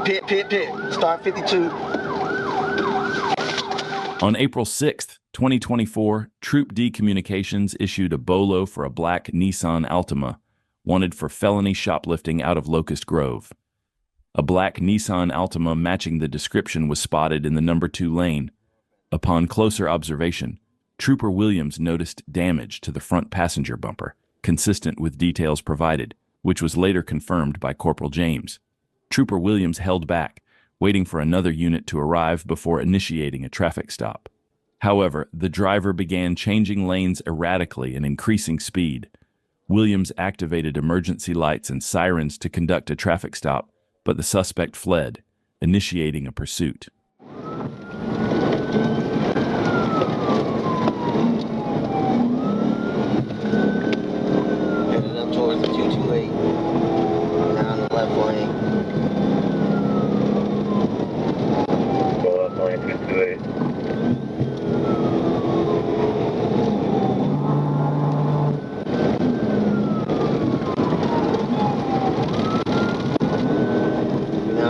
Pit. Start 52. On April 6, 2024, Troop D Communications issued a BOLO for a black Nissan Altima, wanted for felony shoplifting out of Locust Grove. A black Nissan Altima matching the description was spotted in the number 2 lane. Upon closer observation, Trooper Williams noticed damage to the front passenger bumper, consistent with details provided, which was later confirmed by Corporal James. Trooper Williams held back, waiting for another unit to arrive before initiating a traffic stop. However, the driver began changing lanes erratically and increasing speed. Williams activated emergency lights and sirens to conduct a traffic stop, but the suspect fled, initiating a pursuit. Headed up towards the 228. Now in the left lane. Go up lane 228.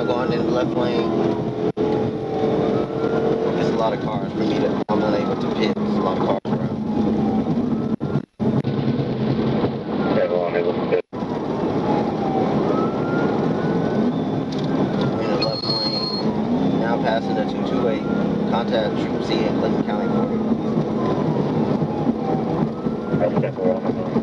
Going in the left lane. There's a lot of cars for me to, I'm unable to pit. There's a lot of cars around. Everyone able to pit. We're in the left lane. Now passing the 228. Contact Troop C in Clinton County border. I'll step around the line.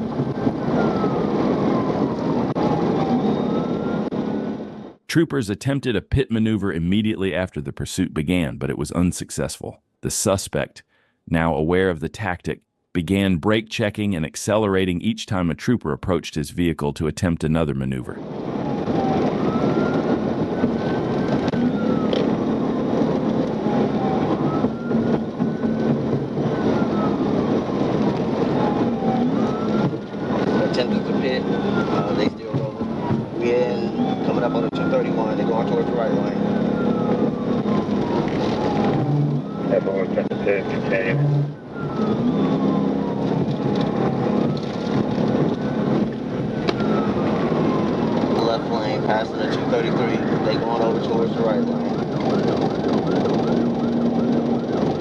Troopers attempted a pit maneuver immediately after the pursuit began, but it was unsuccessful. The suspect, now aware of the tactic, began brake checking and accelerating each time a trooper approached his vehicle to attempt another maneuver. Attempted to pit. They still rolling. We're in, coming up on the 231. They're going towards the right lane. Everyone attempt to pit. Continue. Left lane, passing the 233. They going over towards the right lane.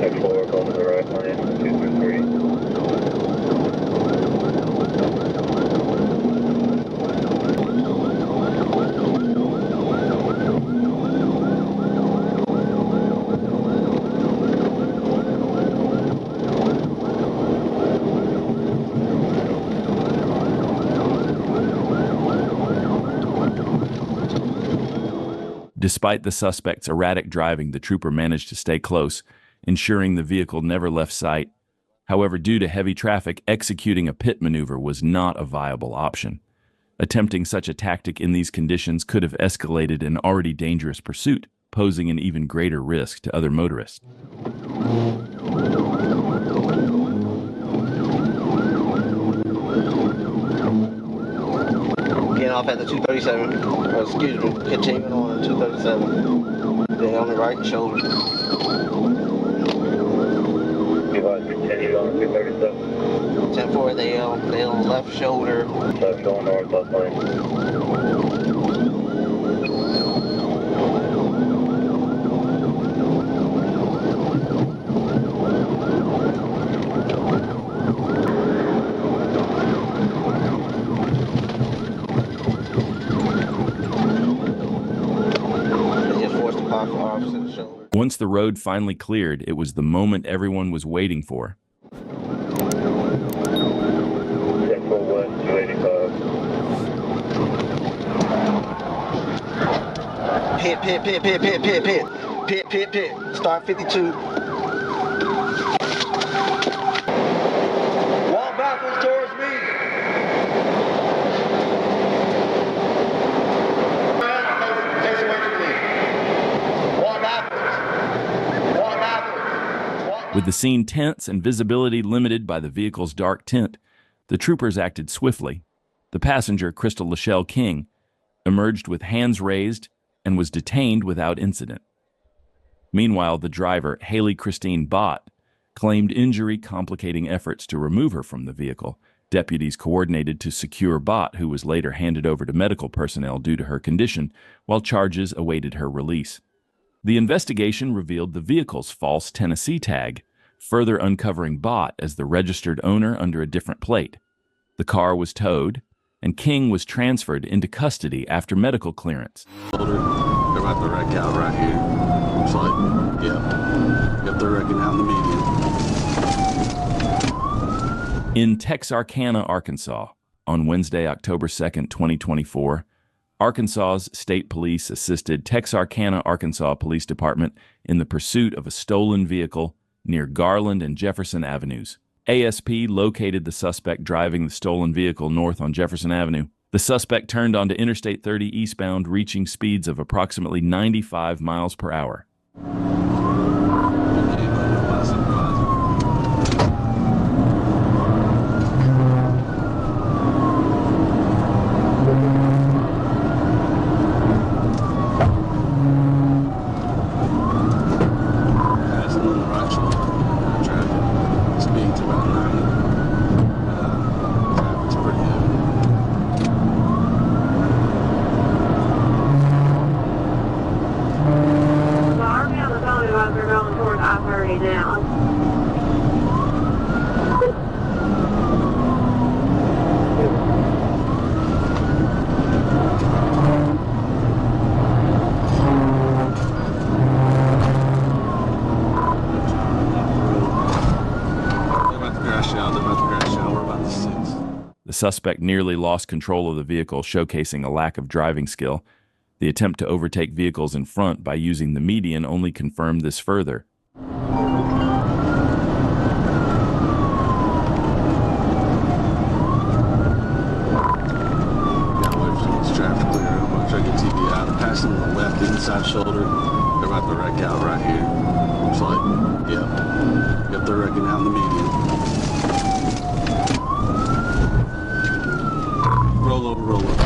X4 going to the right lane 233. Despite the suspect's erratic driving, the trooper managed to stay close, ensuring the vehicle never left sight. However, due to heavy traffic, executing a pit maneuver was not a viable option. Attempting such a tactic in these conditions could have escalated an already dangerous pursuit, posing an even greater risk to other motorists. Getting off at the 237, or excuse me, continuing on the 237. Then on the right shoulder. You want to continue on 237? 10-4, they on the left shoulder. Left going north, left lane. Once the road finally cleared, it was the moment everyone was waiting for. 10-4 west, 285. Pit. Start 52. Walk backwards towards me. With the scene tense and visibility limited by the vehicle's dark tint, the troopers acted swiftly. The passenger, Crystal Lachelle King, emerged with hands raised and was detained without incident. Meanwhile, the driver, Haley Christine Bott, claimed injury complicating efforts to remove her from the vehicle Deputies coordinated to secure Bott, who was later handed over to medical personnel due to her condition, while charges awaited her release. The investigation revealed the vehicle's false Tennessee tag, further uncovering Bott as the registered owner under a different plate. The car was towed, and King was transferred into custody after medical clearance. They're about to wreck out right here. It's like, yep, they're wrecking out in the median. In Texarkana, Arkansas, on Wednesday, October 2nd, 2024, Arkansas's state police assisted Texarkana, Arkansas Police Department in the pursuit of a stolen vehicle near Garland and Jefferson Avenues. ASP located the suspect driving the stolen vehicle north on Jefferson Avenue. The suspect turned onto Interstate 30 eastbound, reaching speeds of approximately 95 miles per hour. The suspect nearly lost control of the vehicle, showcasing a lack of driving skill. The attempt to overtake vehicles in front by using the median only confirmed this further. Traffic clear. I'm going to try to get TV out. I'm passing on the left inside shoulder. They're about to wreck out right here. It's like, yep, they're wrecking out in the median. Roll over, roll over.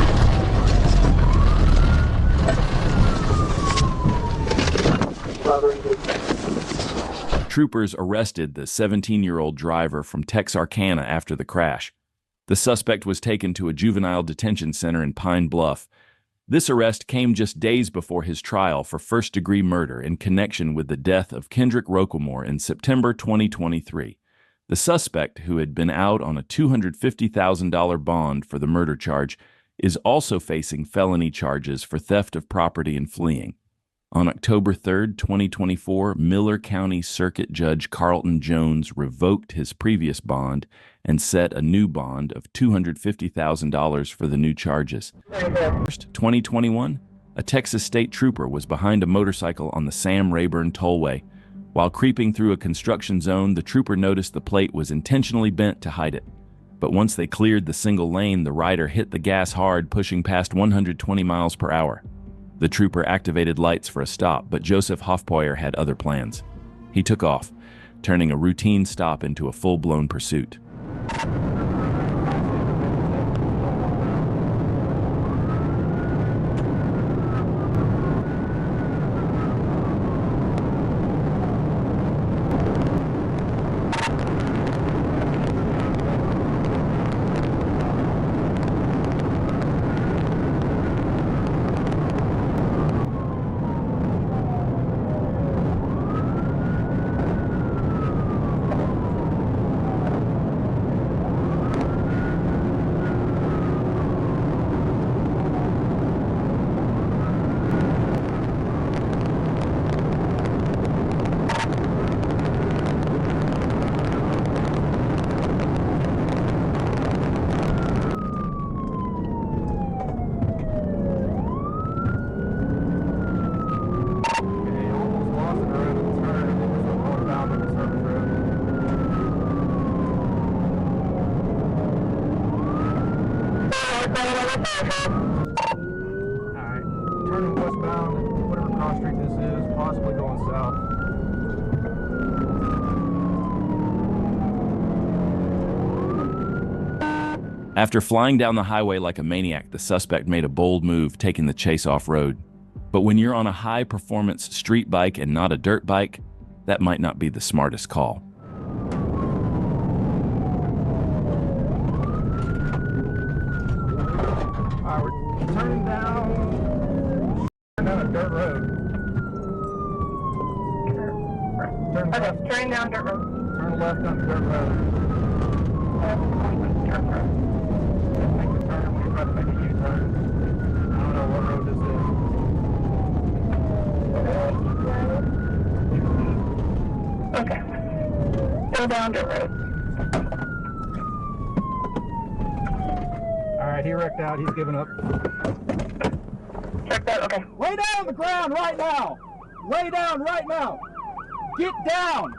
Troopers arrested the 17-year-old driver from Texarkana after the crash. The suspect was taken to a juvenile detention center in Pine Bluff. This arrest came just days before his trial for first-degree murder in connection with the death of Kendrick Roquemore in September 2023. The suspect, who had been out on a $250,000 bond for the murder charge, is also facing felony charges for theft of property and fleeing. On October 3, 2024, Miller County Circuit Judge Carlton Jones revoked his previous bond and set a new bond of $250,000 for the new charges. 2021, a Texas state trooper was behind a motorcycle on the Sam Rayburn Tollway. While creeping through a construction zone, the trooper noticed the plate was intentionally bent to hide it. But once they cleared the single lane, the rider hit the gas hard, pushing past 120 miles per hour. The trooper activated lights for a stop, but Joseph Hofpoyer had other plans. He took off, turning a routine stop into a full-blown pursuit. Alright, turning westbound, whatever cross street this is, possibly going south. After flying down the highway like a maniac, the suspect made a bold move, taking the chase off-road. But when you're on a high-performance street bike and not a dirt bike, that might not be the smartest call. Down a dirt road. Okay, turning down dirt road. Turn left on the dirt road. Dirt road. Make the turn. We're about to make a U-turn. I don't know what road this is. Okay. Go down dirt road. All right, he wrecked out. He's giving up. Check that, okay. Lay down on the ground right now. Lay down right now. Get down.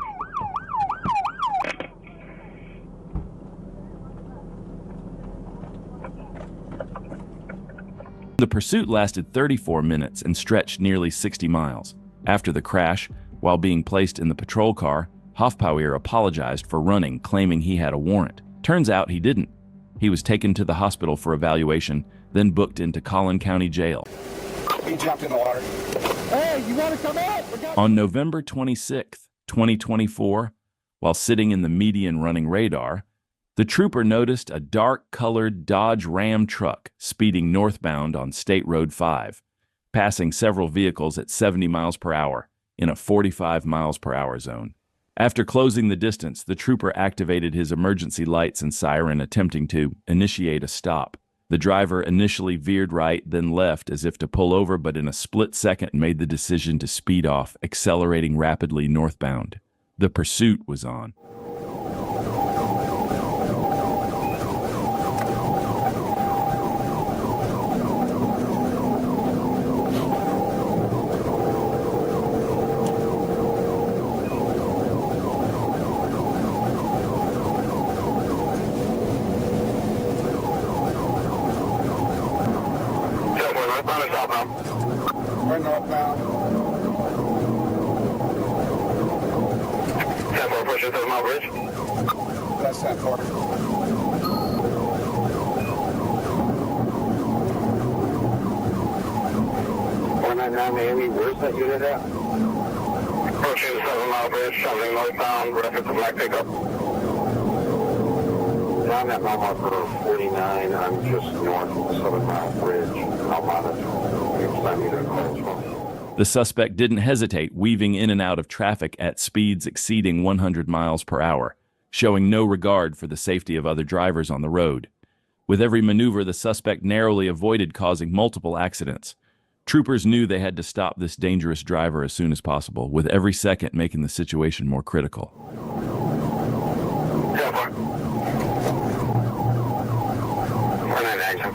The pursuit lasted 34 minutes and stretched nearly 60 miles. After the crash, while being placed in the patrol car, Hofpower apologized for running, claiming he had a warrant. Turns out he didn't. He was taken to the hospital for evaluation, then booked into Collin County Jail. He jumped in the water. Hey, you want to come out? On November 26, 2024, while sitting in the median running radar, the trooper noticed a dark-colored Dodge Ram truck speeding northbound on State Road 5, passing several vehicles at 70 miles per hour in a 45 miles per hour zone. After closing the distance, the trooper activated his emergency lights and siren, attempting to initiate a stop. The driver initially veered right, then left as if to pull over, but in a split second made the decision to speed off, accelerating rapidly northbound. The pursuit was on. We're northbound. 10-4 pushing 7 Mile Bridge. That's 10-4. Miami, where's that unit at? Approaching the 7 Mile Bridge, traveling northbound, reference to black pickup. I'm at mile marker 49. I'm just north of the 7 Mile Bridge. I'll monitor. The suspect didn't hesitate, weaving in and out of traffic at speeds exceeding 100 miles per hour, showing no regard for the safety of other drivers on the road. With every maneuver, the suspect narrowly avoided causing multiple accidents. Troopers knew they had to stop this dangerous driver as soon as possible, with every second making the situation more critical.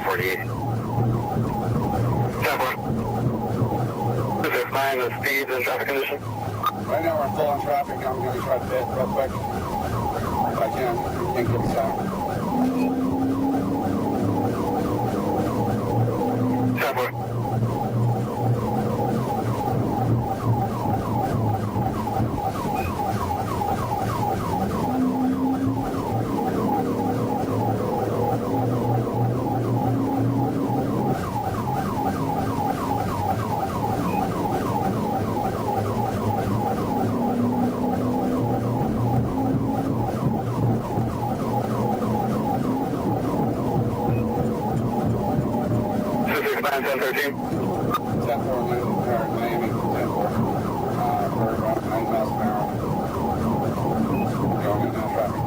48. 10-4. Is it fine the speeds and traffic condition? Right now we're full on traffic. I'm going to try to pit real quick. If I can. Can't get us out. 10-4. Miami, 10-4. We're about 90 miles an hour. Going in now traffic.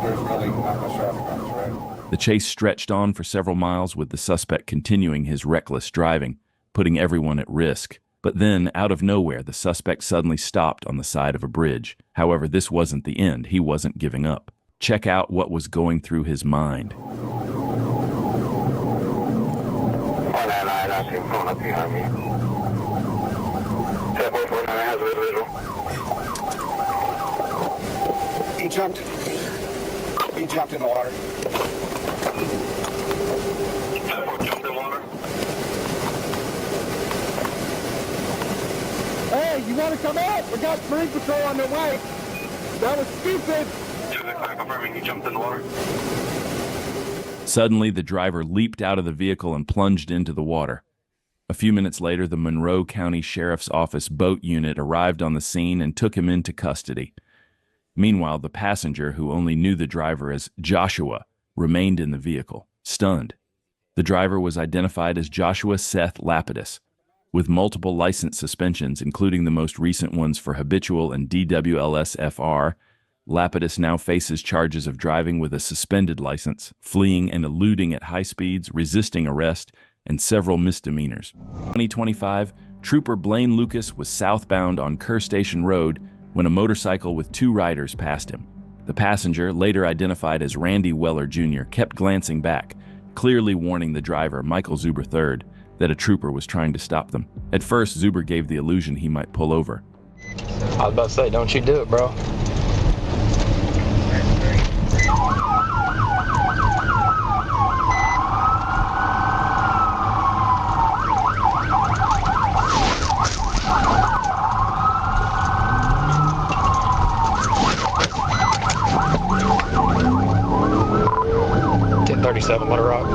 There's really not much traffic on this road. The chase stretched on for several miles, with the suspect continuing his reckless driving, putting everyone at risk. But then, out of nowhere, the suspect suddenly stopped on the side of a bridge. However, this wasn't the end. He wasn't giving up. Check out what was going through his mind. 499, I see him coming up behind me. 10-449 has a visual. He jumped in the water. 10-4 jumped in water. Hey, you want to come out? We got Marine Patrol on their way. That was stupid. 265 confirming he jumped in the water. Suddenly, the driver leaped out of the vehicle and plunged into the water. A few minutes later, the Monroe County Sheriff's Office boat unit arrived on the scene and took him into custody. Meanwhile, the passenger, who only knew the driver as Joshua, remained in the vehicle, stunned. The driver was identified as Joshua Seth Lapidus, With multiple license suspensions, including the most recent ones for habitual and DWLS-FR, Lapidus now faces charges of driving with a suspended license, fleeing and eluding at high speeds, resisting arrest, and several misdemeanors. 2025, Trooper Blaine Lucas was southbound on Kerr Station Road when a motorcycle with 2 riders passed him. The passenger, later identified as Randy Weller Jr., kept glancing back, clearly warning the driver, Michael Zuber III, that a trooper was trying to stop them. At first, Zuber gave the illusion he might pull over. I was about to say, don't you do it, bro. .37, let her rock.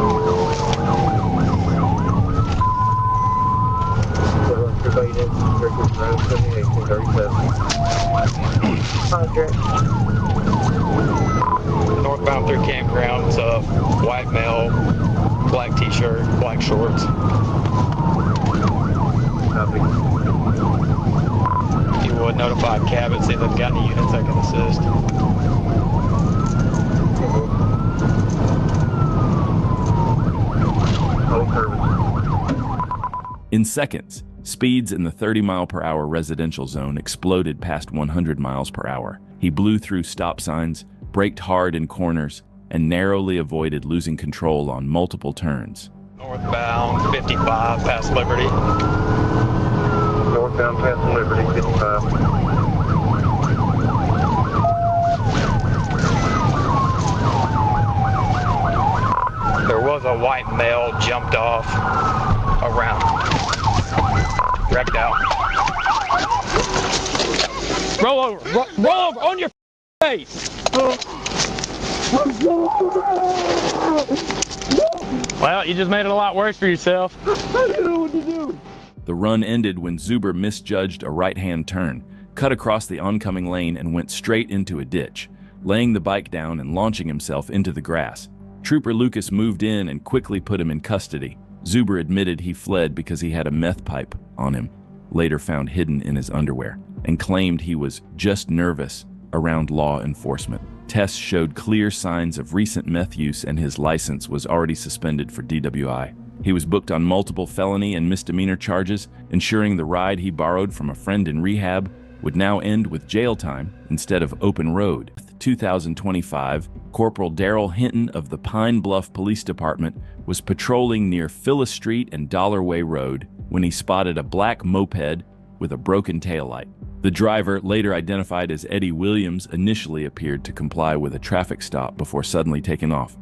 Northbound through campground, it's a white male, black t-shirt, black shorts. If you would notify Cabot, see if they've got any units that can assist. In seconds, speeds in the 30-mile-per-hour residential zone exploded past 100 miles per hour. He blew through stop signs, braked hard in corners, and narrowly avoided losing control on multiple turns. Northbound 55 past Liberty. Northbound past Liberty, 55. There was a white male jumped off around. Wrecked out. Roll over. Roll over on your face. Well, you just made it a lot worse for yourself. The run ended when Zuber misjudged a right-hand turn, cut across the oncoming lane, and went straight into a ditch, laying the bike down and launching himself into the grass. Trooper Lucas moved in and quickly put him in custody. Zuber admitted he fled because he had a meth pipe on him, later found hidden in his underwear, and claimed he was just nervous around law enforcement. Tests showed clear signs of recent meth use, and his license was already suspended for DWI. He was booked on multiple felony and misdemeanor charges, ensuring the ride he borrowed from a friend in rehab would now end with jail time instead of open road. 2025, Corporal Darrell Hinton of the Pine Bluff Police Department was patrolling near Phyllis Street and Dollar Way Road when he spotted a black moped with a broken taillight. The driver, later identified as Eddie Williams, initially appeared to comply with a traffic stop before suddenly taking off.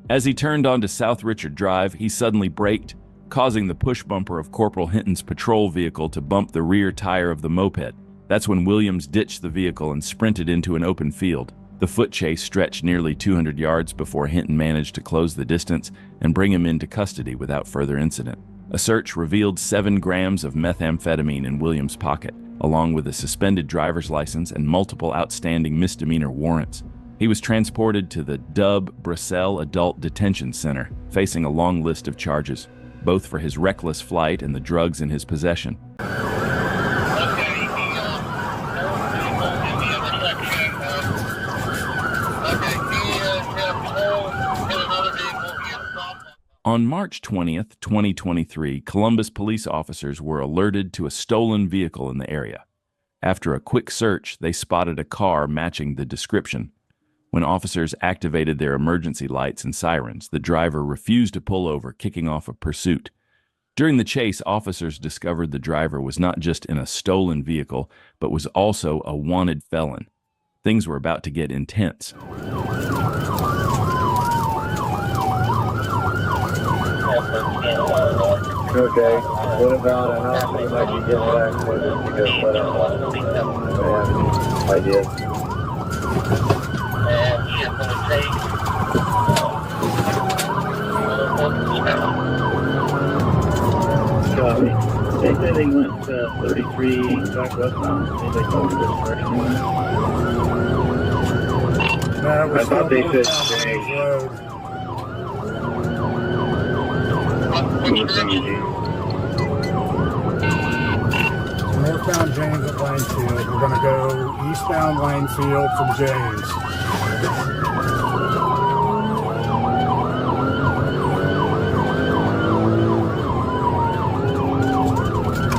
As he turned onto South Richard Drive, he suddenly braked, causing the push bumper of Corporal Hinton's patrol vehicle to bump the rear tire of the moped. That's when Williams ditched the vehicle and sprinted into an open field. The foot chase stretched nearly 200 yards before Hinton managed to close the distance and bring him into custody without further incident. A search revealed 7 grams of methamphetamine in Williams' pocket, along with a suspended driver's license and multiple outstanding misdemeanor warrants. He was transported to the Dub Bracel Adult Detention Center, facing a long list of charges, both for his reckless flight and the drugs in his possession. On March 20th, 2023, Columbus police officers were alerted to a stolen vehicle in the area. After a quick search, they spotted a car matching the description. When officers activated their emergency lights and sirens, the driver refused to pull over, kicking off a pursuit. During the chase, officers discovered the driver was not just in a stolen vehicle, but was also a wanted felon. Things were about to get intense. Okay, what about how often you might be getting back to this to go put up? I have any ideas. They say they went 33 back westbound. They told you this direction. No, we're I thought they still said down James. Road. Northbound James at Lanefield. We're going to go eastbound Lanefield from James.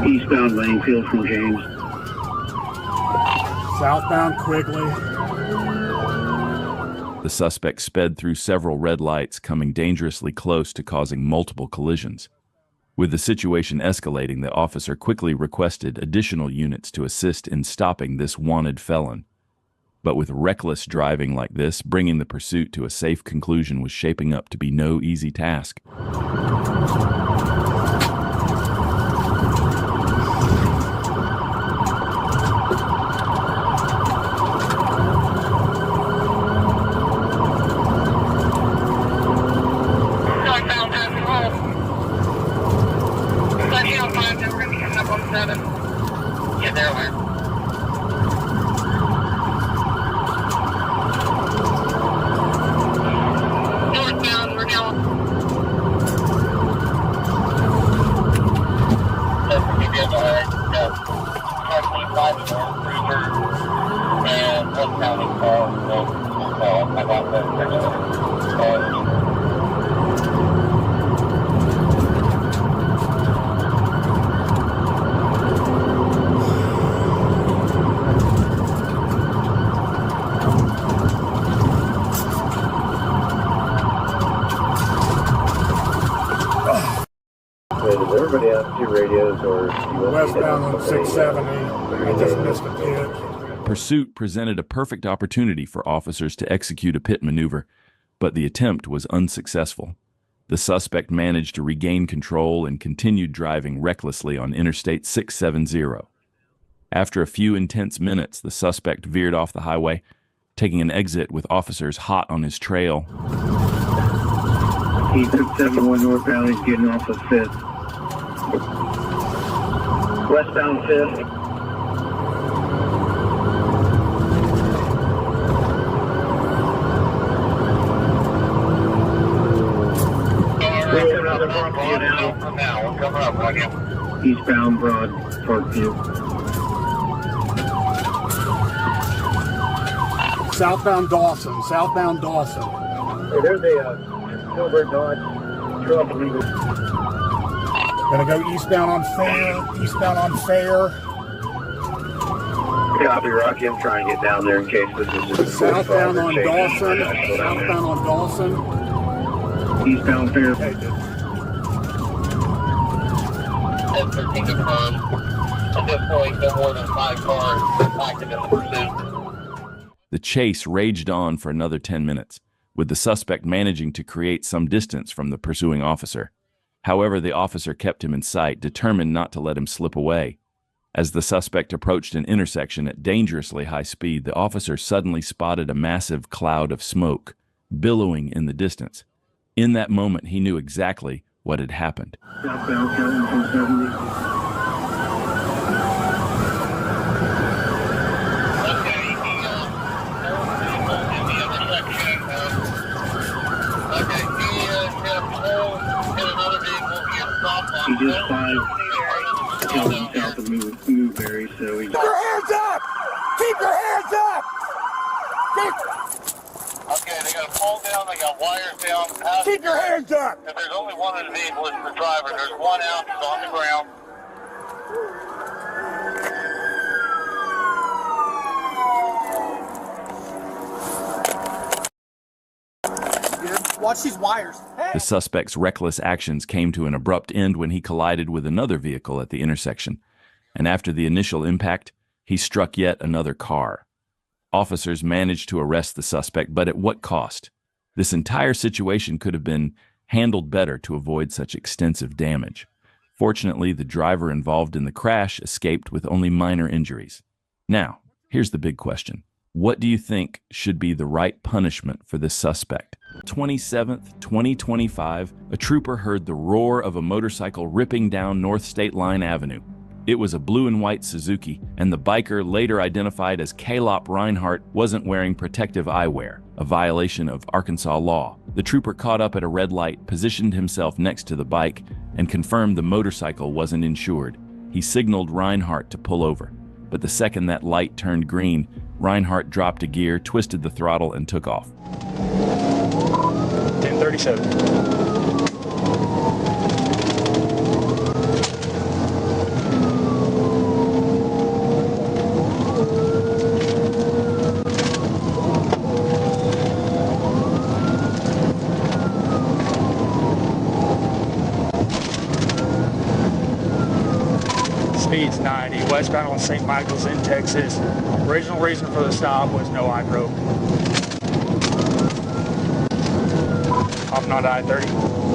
Eastbound Lanefield from James. Southbound Quigley. The suspect sped through several red lights, coming dangerously close to causing multiple collisions. With the situation escalating, the officer quickly requested additional units to assist in stopping this wanted felon. But with reckless driving like this, bringing the pursuit to a safe conclusion was shaping up to be no easy task. Yeah, they're aware. Northbound, we're going. That's going to be behind. Hardly 5-4 cruiser and one county car. So I got that. Does everybody have two radios or you want me to Westbound have on somebody, 670. I just missed a pit. Pursuit presented a perfect opportunity for officers to execute a pit maneuver, but the attempt was unsuccessful. The suspect managed to regain control and continued driving recklessly on Interstate 670. After a few intense minutes, the suspect veered off the highway, taking an exit with officers hot on his trail. He took 71 northbound. He's getting off of 5th. Westbound 5th. Eastbound Broad Parkview. Southbound Dawson. Southbound Dawson. Hey, there's a silver Dodge truck leaving. Gonna go eastbound on Fair. Eastbound on Fair. Copy, Rocky. I'm trying to get down there in case this is just Southbound on Dawson. Southbound on Dawson. Eastbound Fair. Hey, 10-13 confirmed. At this point, no more than 5 cars active in the pursuit. The chase raged on for another 10 minutes, with the suspect managing to create some distance from the pursuing officer. However, the officer kept him in sight, determined not to let him slip away. As the suspect approached an intersection at dangerously high speed, the officer suddenly spotted a massive cloud of smoke, billowing in the distance. In that moment, he knew exactly what had happened. Southbound Kelton from 70. He just 5 Kelton south of Newberry, so he... Keep your hands up! Keep your hands up! Okay, they got a pole down, they got wires down. Keep your hands up! If there's only one in the vehicle, it's the driver. There's one out, he's on the ground. Watch these wires. The suspect's reckless actions came to an abrupt end when he collided with another vehicle at the intersection, and after the initial impact, he struck yet another car. Officers managed to arrest the suspect, but at what cost? This entire situation could have been handled better to avoid such extensive damage. Fortunately, the driver involved in the crash escaped with only minor injuries. Now, here's the big question. What do you think should be the right punishment for this suspect? 27th, 2025, a trooper heard the roar of a motorcycle ripping down North State Line Avenue. It was a blue and white Suzuki, and the biker, later identified as Calop Reinhardt, wasn't wearing protective eyewear, a violation of Arkansas law. The trooper caught up at a red light, positioned himself next to the bike, and confirmed the motorcycle wasn't insured. He signaled Reinhardt to pull over, but the second that light turned green, Reinhardt dropped a gear, twisted the throttle, and took off. 1037. Speed's 90, westbound on St. Michael's in Texas. Original reason for the stop was no eye probe. Off on I-30.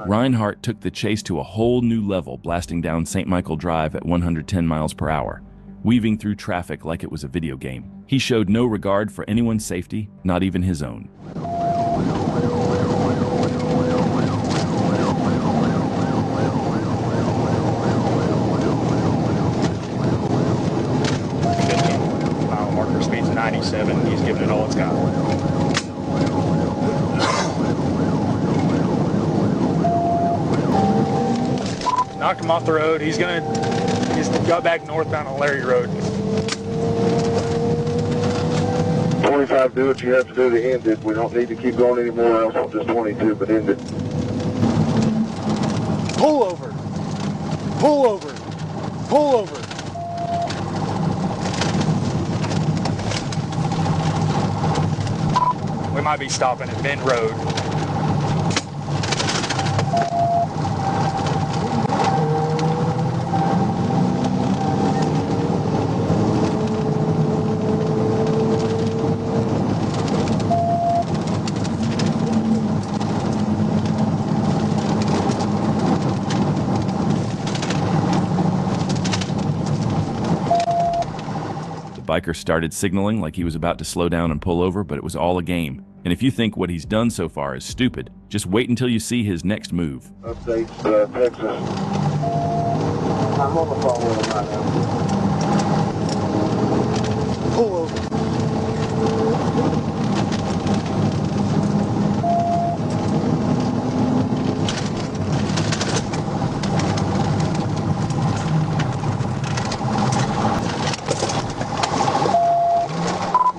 Reinhardt took the chase to a whole new level, blasting down St. Michael Drive at 110 miles per hour, weaving through traffic like it was a video game. He showed no regard for anyone's safety, not even his own. Mile marker speed's 97. He's giving it all it's got. Knocked him off the road. He's got back northbound on Larry Road. 25, do what you have to do to end it. We don't need to keep going anymore, else on just 22, but end it. Pull over. Pull over. Pull over. We might be stopping at Bend Road. Biker started signaling like he was about to slow down and pull over, but it was all a game. And if you think what he's done so far is stupid, just wait until you see his next move. Updates, Texas. I'm on the phone with him right now. Pull over.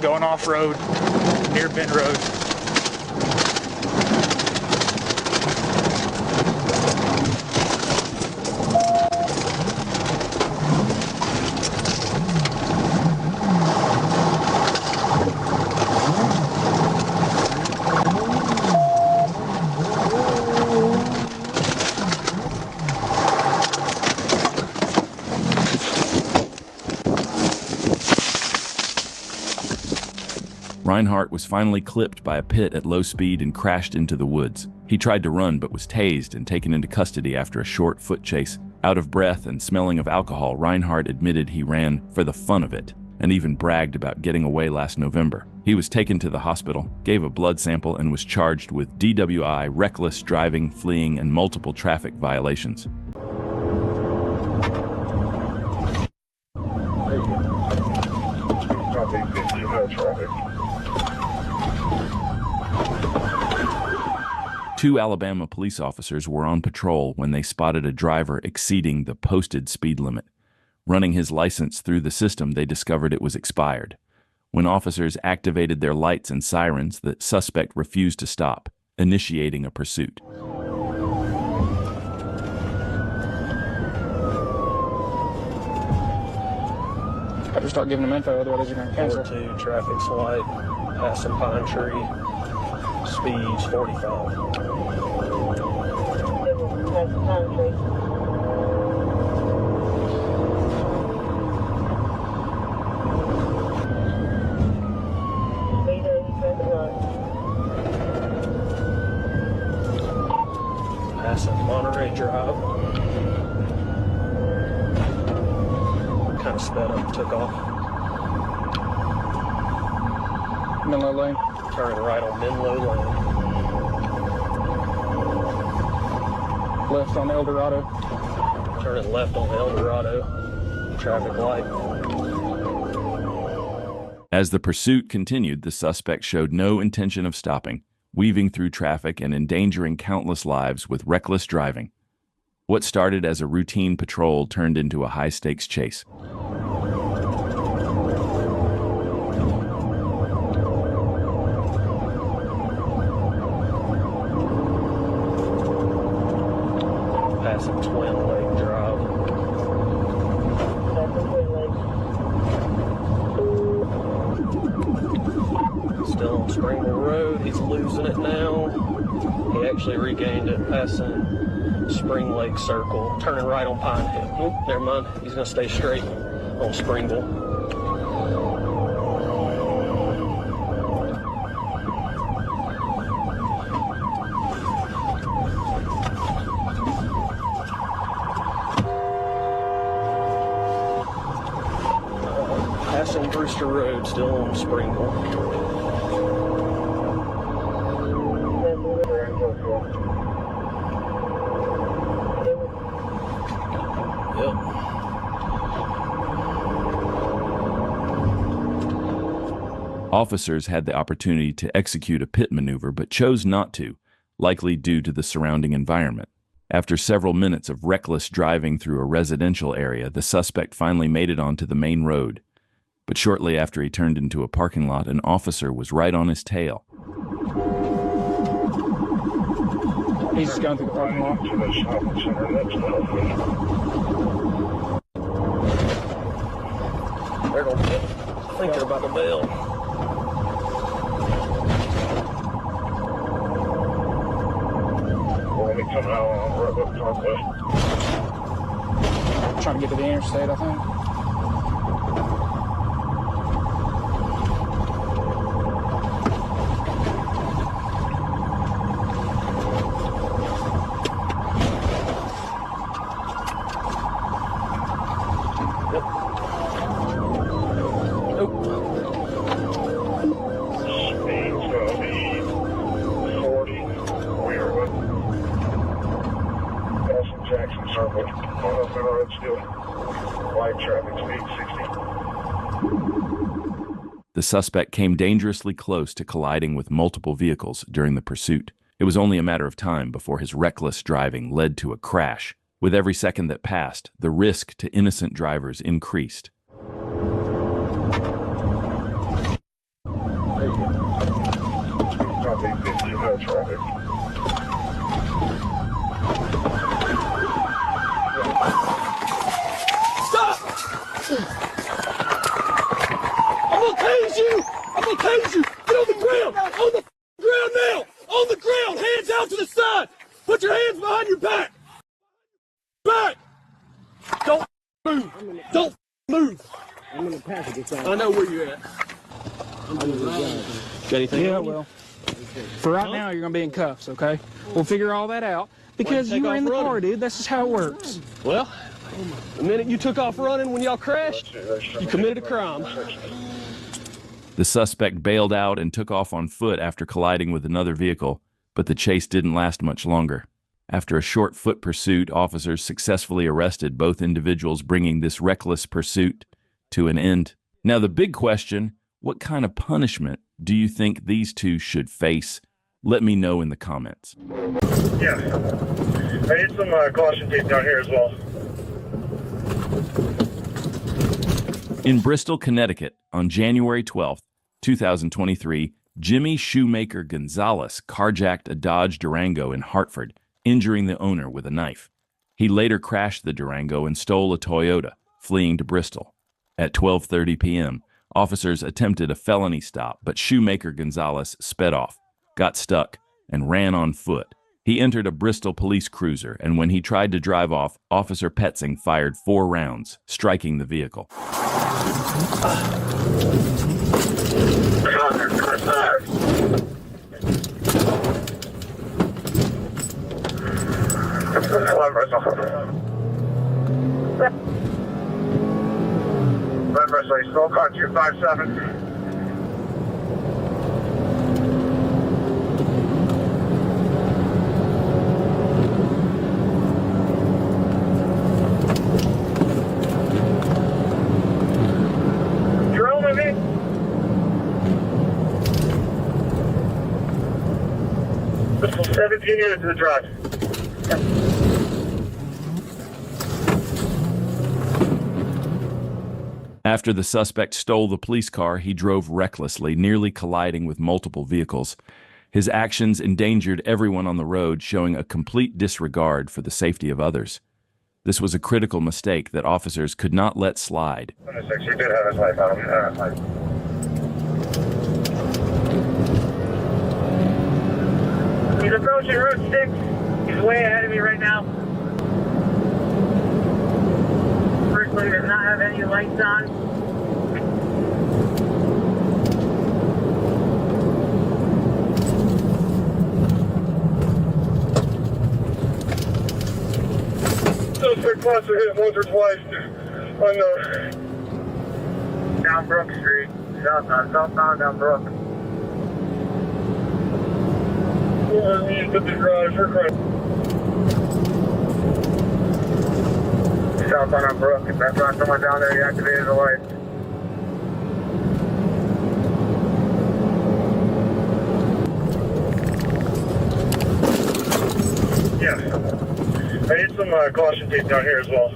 Going off-road, near Bend Road. Reinhardt was finally clipped by a pit at low speed and crashed into the woods. He tried to run but was tased and taken into custody after a short foot chase. Out of breath and smelling of alcohol, Reinhardt admitted he ran for the fun of it and even bragged about getting away last November. He was taken to the hospital, gave a blood sample, and was charged with DWI, reckless driving, fleeing, and multiple traffic violations. Two Alabama police officers were on patrol when they spotted a driver exceeding the posted speed limit. Running his license through the system, they discovered it was expired. When officers activated their lights and sirens, the suspect refused to stop, initiating a pursuit. I just start giving them info, otherwise you're going to cancel. 4-2, traffic's light, passing pine tree, speeds 45. Passing Monterey Drive. Kind of sped up, took off. Menlo Lane. Turning right on Menlo Lane. Left on El Dorado. Turning left on El Dorado. Traffic light. As the pursuit continued, the suspect showed no intention of stopping, weaving through traffic and endangering countless lives with reckless driving. What started as a routine patrol turned into a high-stakes chase. Passing Twin Lake Drive. Still on Springville Road. He's losing it now. He actually regained it, passing Spring Lake Circle, turning right on Pine Hill. Oh, never mind. He's going to stay straight on Springville. Passing Brewster Road, still on Springville. Yep. Officers had the opportunity to execute a pit maneuver but chose not to, likely due to the surrounding environment. After several minutes of reckless driving through a residential area, the suspect finally made it onto the main road. But shortly after he turned into a parking lot, an officer was right on his tail. He's just going through the parking lot. They're going to get thinking about the bill. Coming out on the road up Northwest. Trying to get to the interstate, I think. Yep. Nope. Speed's gonna be 40. We're passing Jackson Circle on up the road still. Light traffic speed 60. The suspect came dangerously close to colliding with multiple vehicles during the pursuit. It was only a matter of time before his reckless driving led to a crash. With every second that passed, the risk to innocent drivers increased. Probably 50 no traffic. Stop! I'm gonna tase you! I'm gonna tase you! Get on the ground! On the ground now! On the ground! Hands out to the side! Put your hands behind your back! Back! Don't move! Don't move! I'm in the passenger I know where you're at. Got anything? Yeah, well, for right now, you're going to be in cuffs, okay? We'll figure all that out. Because you were in the car, dude. That's just how it works. Well, The minute you took off running when y'all crashed, you committed a crime. The suspect bailed out and took off on foot after colliding with another vehicle, but the chase didn't last much longer. After a short foot pursuit, officers successfully arrested both individuals, bringing this reckless pursuit to an end. Now, the big question, what kind of punishment do you think these two should face? Let me know in the comments. Yeah. I need some caution tape down here as well. In Bristol, Connecticut, on January 12, 2023, Jimmy Shoemaker Gonzalez carjacked a Dodge Durango in Hartford, injuring the owner with a knife. He later crashed the Durango and stole a Toyota, fleeing to Bristol. At 12:30 p.m., officers attempted a felony stop, but Shoemaker Gonzalez sped off, got stuck, and ran on foot. He entered a Bristol police cruiser, and when he tried to drive off, Officer Petzing fired 4 rounds, striking the vehicle. Still car 257. Drill with me. This is 17 units to the drive. After the suspect stole the police car, he drove recklessly, nearly colliding with multiple vehicles. His actions endangered everyone on the road, showing a complete disregard for the safety of others. This was a critical mistake that officers could not let slide. He did have his life out of He's approaching Route 6. He's way ahead of me right now. Firstly, does not have any lights on. Suspect wants to hit once or twice on the down Brook Street, southbound down Brook. We'll need to the garage for crime. Southbound on Brook. If that's not someone down there, he activated the lights. Yeah. I need some caution tape down here as well.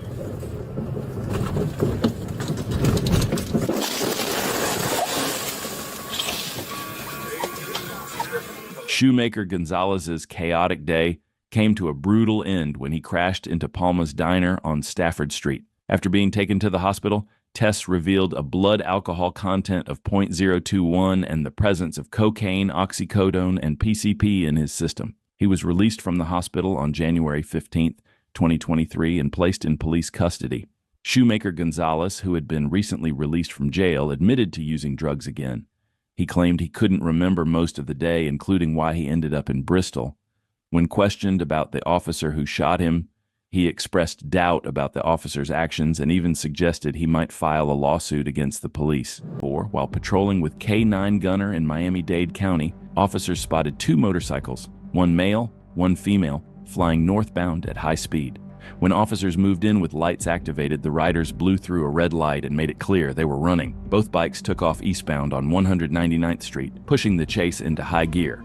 Shoemaker Gonzalez's chaotic day came to a brutal end when he crashed into Palma's Diner on Stafford Street. After being taken to the hospital, tests revealed a blood alcohol content of .021 and the presence of cocaine, oxycodone, and PCP in his system. He was released from the hospital on January 15, 2023, and placed in police custody. Shoemaker Gonzalez, who had been recently released from jail, admitted to using drugs again. He claimed he couldn't remember most of the day, including why he ended up in Bristol. When questioned about the officer who shot him, he expressed doubt about the officer's actions and even suggested he might file a lawsuit against the police. While patrolling with K-9 Gunner in Miami-Dade County, officers spotted 2 motorcycles, one male, one female, flying northbound at high speed. When officers moved in with lights activated, the riders blew through a red light and made it clear they were running. Both bikes took off eastbound on 199th Street, pushing the chase into high gear.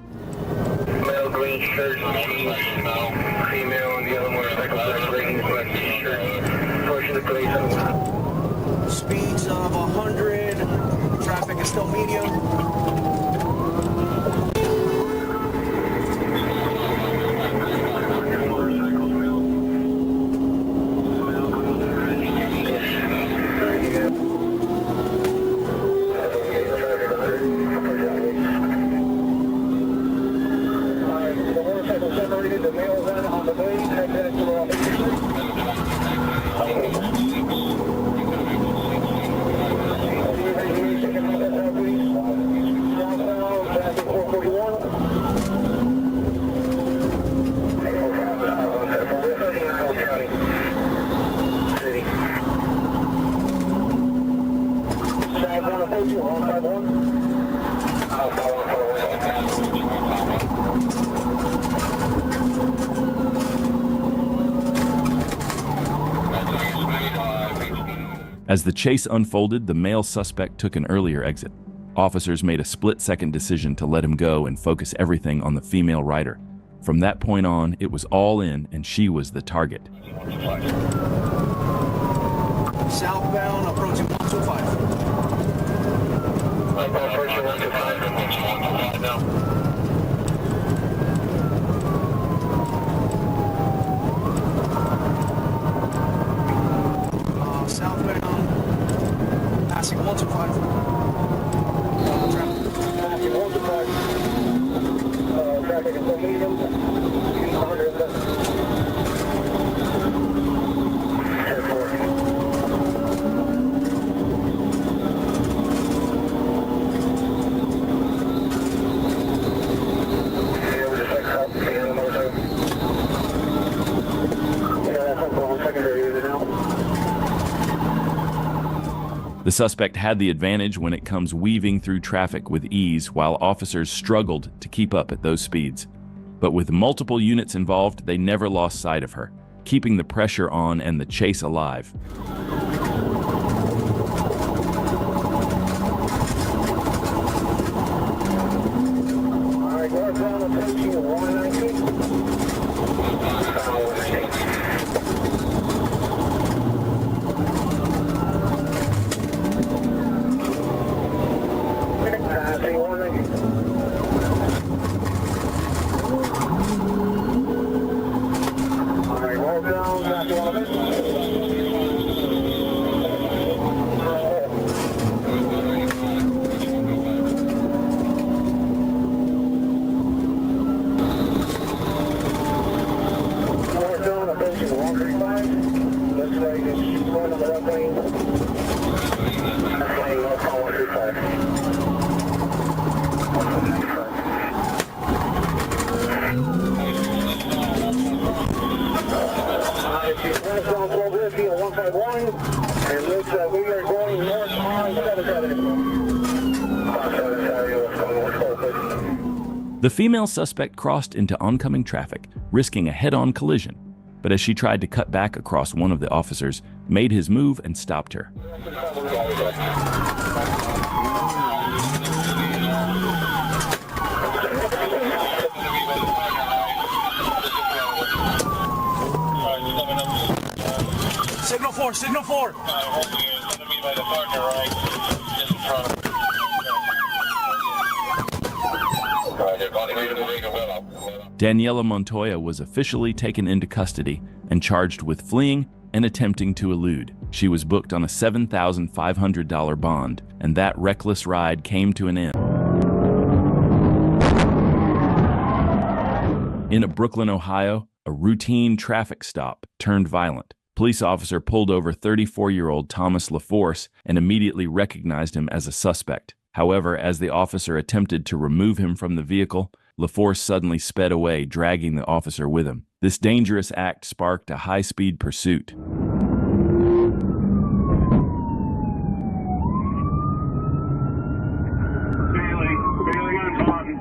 Male green shirt, female on the other motorcycle, black leggings, black t-shirt, pushing the police. Speeds of 100, traffic is still medium. approaching 151. As the chase unfolded, the male suspect took an earlier exit. Officers made a split-second decision to let him go and focus everything on the female rider. From that point on, it was all in, and she was the target. Southbound, approaching 125. Approaching 125 now. Southbound, passing 125. Passing 125. Traffic is still medium. 100. The suspect had the advantage when it comes weaving through traffic with ease, while officers struggled to keep up at those speeds. But with multiple units involved, they never lost sight of her, keeping the pressure on and the chase alive. All right, northbound approaching 119. And looks like we are going north on 7th Avenue. The female suspect crossed into oncoming traffic, risking a head-on collision, but as she tried to cut back across, one of the officers made his move and stopped her. Signal 4, signal 4. Daniela Montoya was officially taken into custody and charged with fleeing and attempting to elude. She was booked on a $7,500 bond, and that reckless ride came to an end. In Brooklyn, Ohio, a routine traffic stop turned violent. Police officer pulled over 34-year-old Thomas LaForce and immediately recognized him as a suspect. However, as the officer attempted to remove him from the vehicle, LaForce suddenly sped away, dragging the officer with him. This dangerous act sparked a high-speed pursuit. Bailey on Taunton.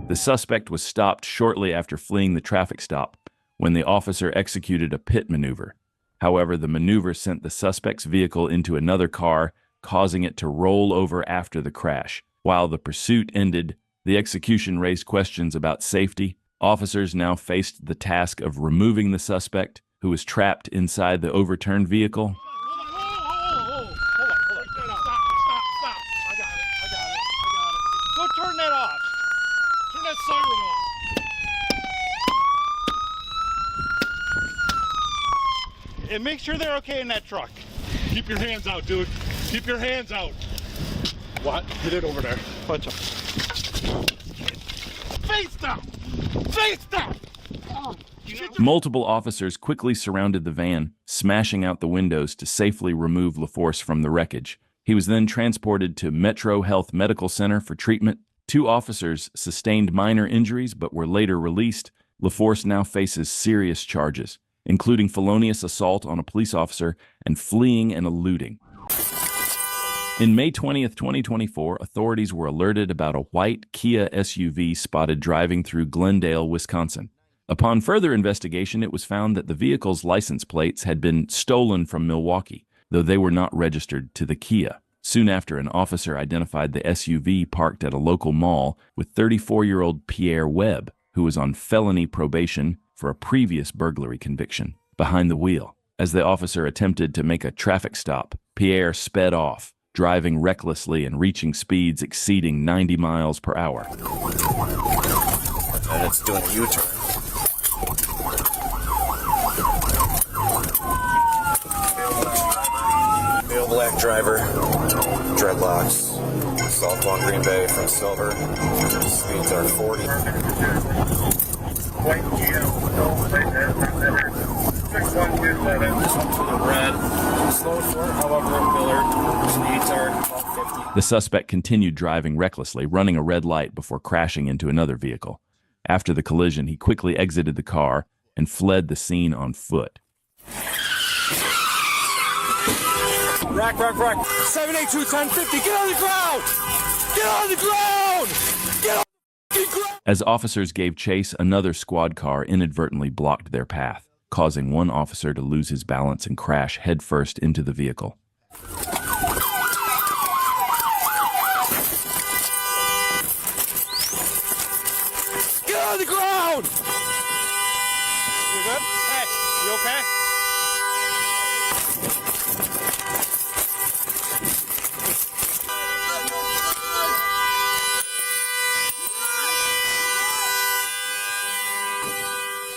The suspect was stopped shortly after fleeing the traffic stop when the officer executed a pit maneuver. However, the maneuver sent the suspect's vehicle into another car, causing it to roll over after the crash. While the pursuit ended, the execution raised questions about safety. Officers now faced the task of removing the suspect, who was trapped inside the overturned vehicle. Go turn that off. Turn that siren off. And make sure they're okay in that truck. Keep your hands out, dude. Keep your hands out. What? Get it over there. Punch him. Face down. Say stop! Multiple officers quickly surrounded the van, smashing out the windows to safely remove LaForce from the wreckage. He was then transported to Metro Health Medical Center for treatment. 2 officers sustained minor injuries but were later released. LaForce now faces serious charges, including felonious assault on a police officer and fleeing and eluding. In May 20th, 2024, authorities were alerted about a white Kia SUV spotted driving through Glendale, Wisconsin. Upon further investigation, it was found that the vehicle's license plates had been stolen from Milwaukee, though they were not registered to the Kia. Soon after, an officer identified the SUV parked at a local mall with 34-year-old Pierre Webb, who was on felony probation for a previous burglary conviction, behind the wheel. As the officer attempted to make a traffic stop, Pierre sped off, driving recklessly and reaching speeds exceeding 90 miles per hour. And it's doing a U-turn. Male black driver, dreadlocks, southbound Green Bay from Silver. Speeds are 40. White Kia, Center, 6127. This one to the red. Slow short, however, Miller. Speeds are about 50. The suspect continued driving recklessly, running a red light before crashing into another vehicle. After the collision, he quickly exited the car and fled the scene on foot. Rack. 782-1050. Get on the ground! Get on the ground! Get on the ground! As officers gave chase, another squad car inadvertently blocked their path, causing one officer to lose his balance and crash headfirst into the vehicle. Get on the ground! You good? Hey, you okay?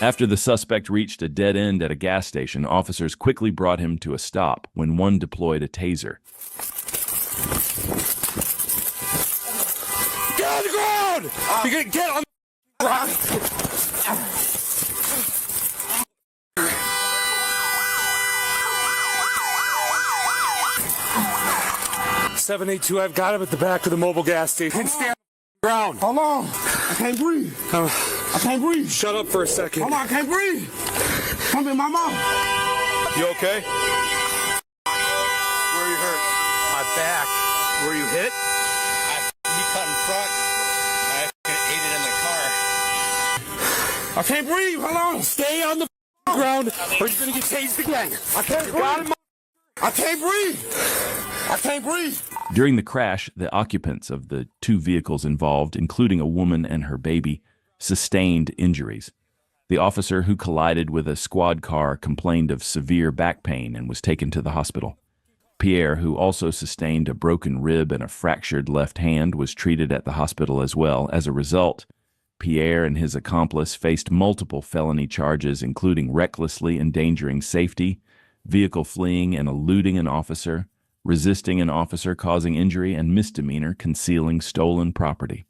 After the suspect reached a dead end at a gas station, officers quickly brought him to a stop when one deployed a taser. Get on the ground! You get on the ground! 782, I've got him at the back of the mobile gas station. Stay on the ground. Hold on. I can't breathe. I can't breathe. Shut up for a second. Hold on, I can't breathe. Come in my mouth. You okay? Where are you hurt? My back. Were you hit? He cut in front. I ate it in the car. I can't breathe. Hold on. Stay on the ground or you're going to get tased again. I can't breathe. I can't breathe. I can't breathe. During the crash, the occupants of the 2 vehicles involved, including a woman and her baby, sustained injuries. The officer who collided with a squad car complained of severe back pain and was taken to the hospital. Pierre, who also sustained a broken rib and a fractured left hand, was treated at the hospital as well. As a result, Pierre and his accomplice faced multiple felony charges, including recklessly endangering safety, vehicle fleeing and eluding an officer, resisting an officer causing injury, and misdemeanor concealing stolen property.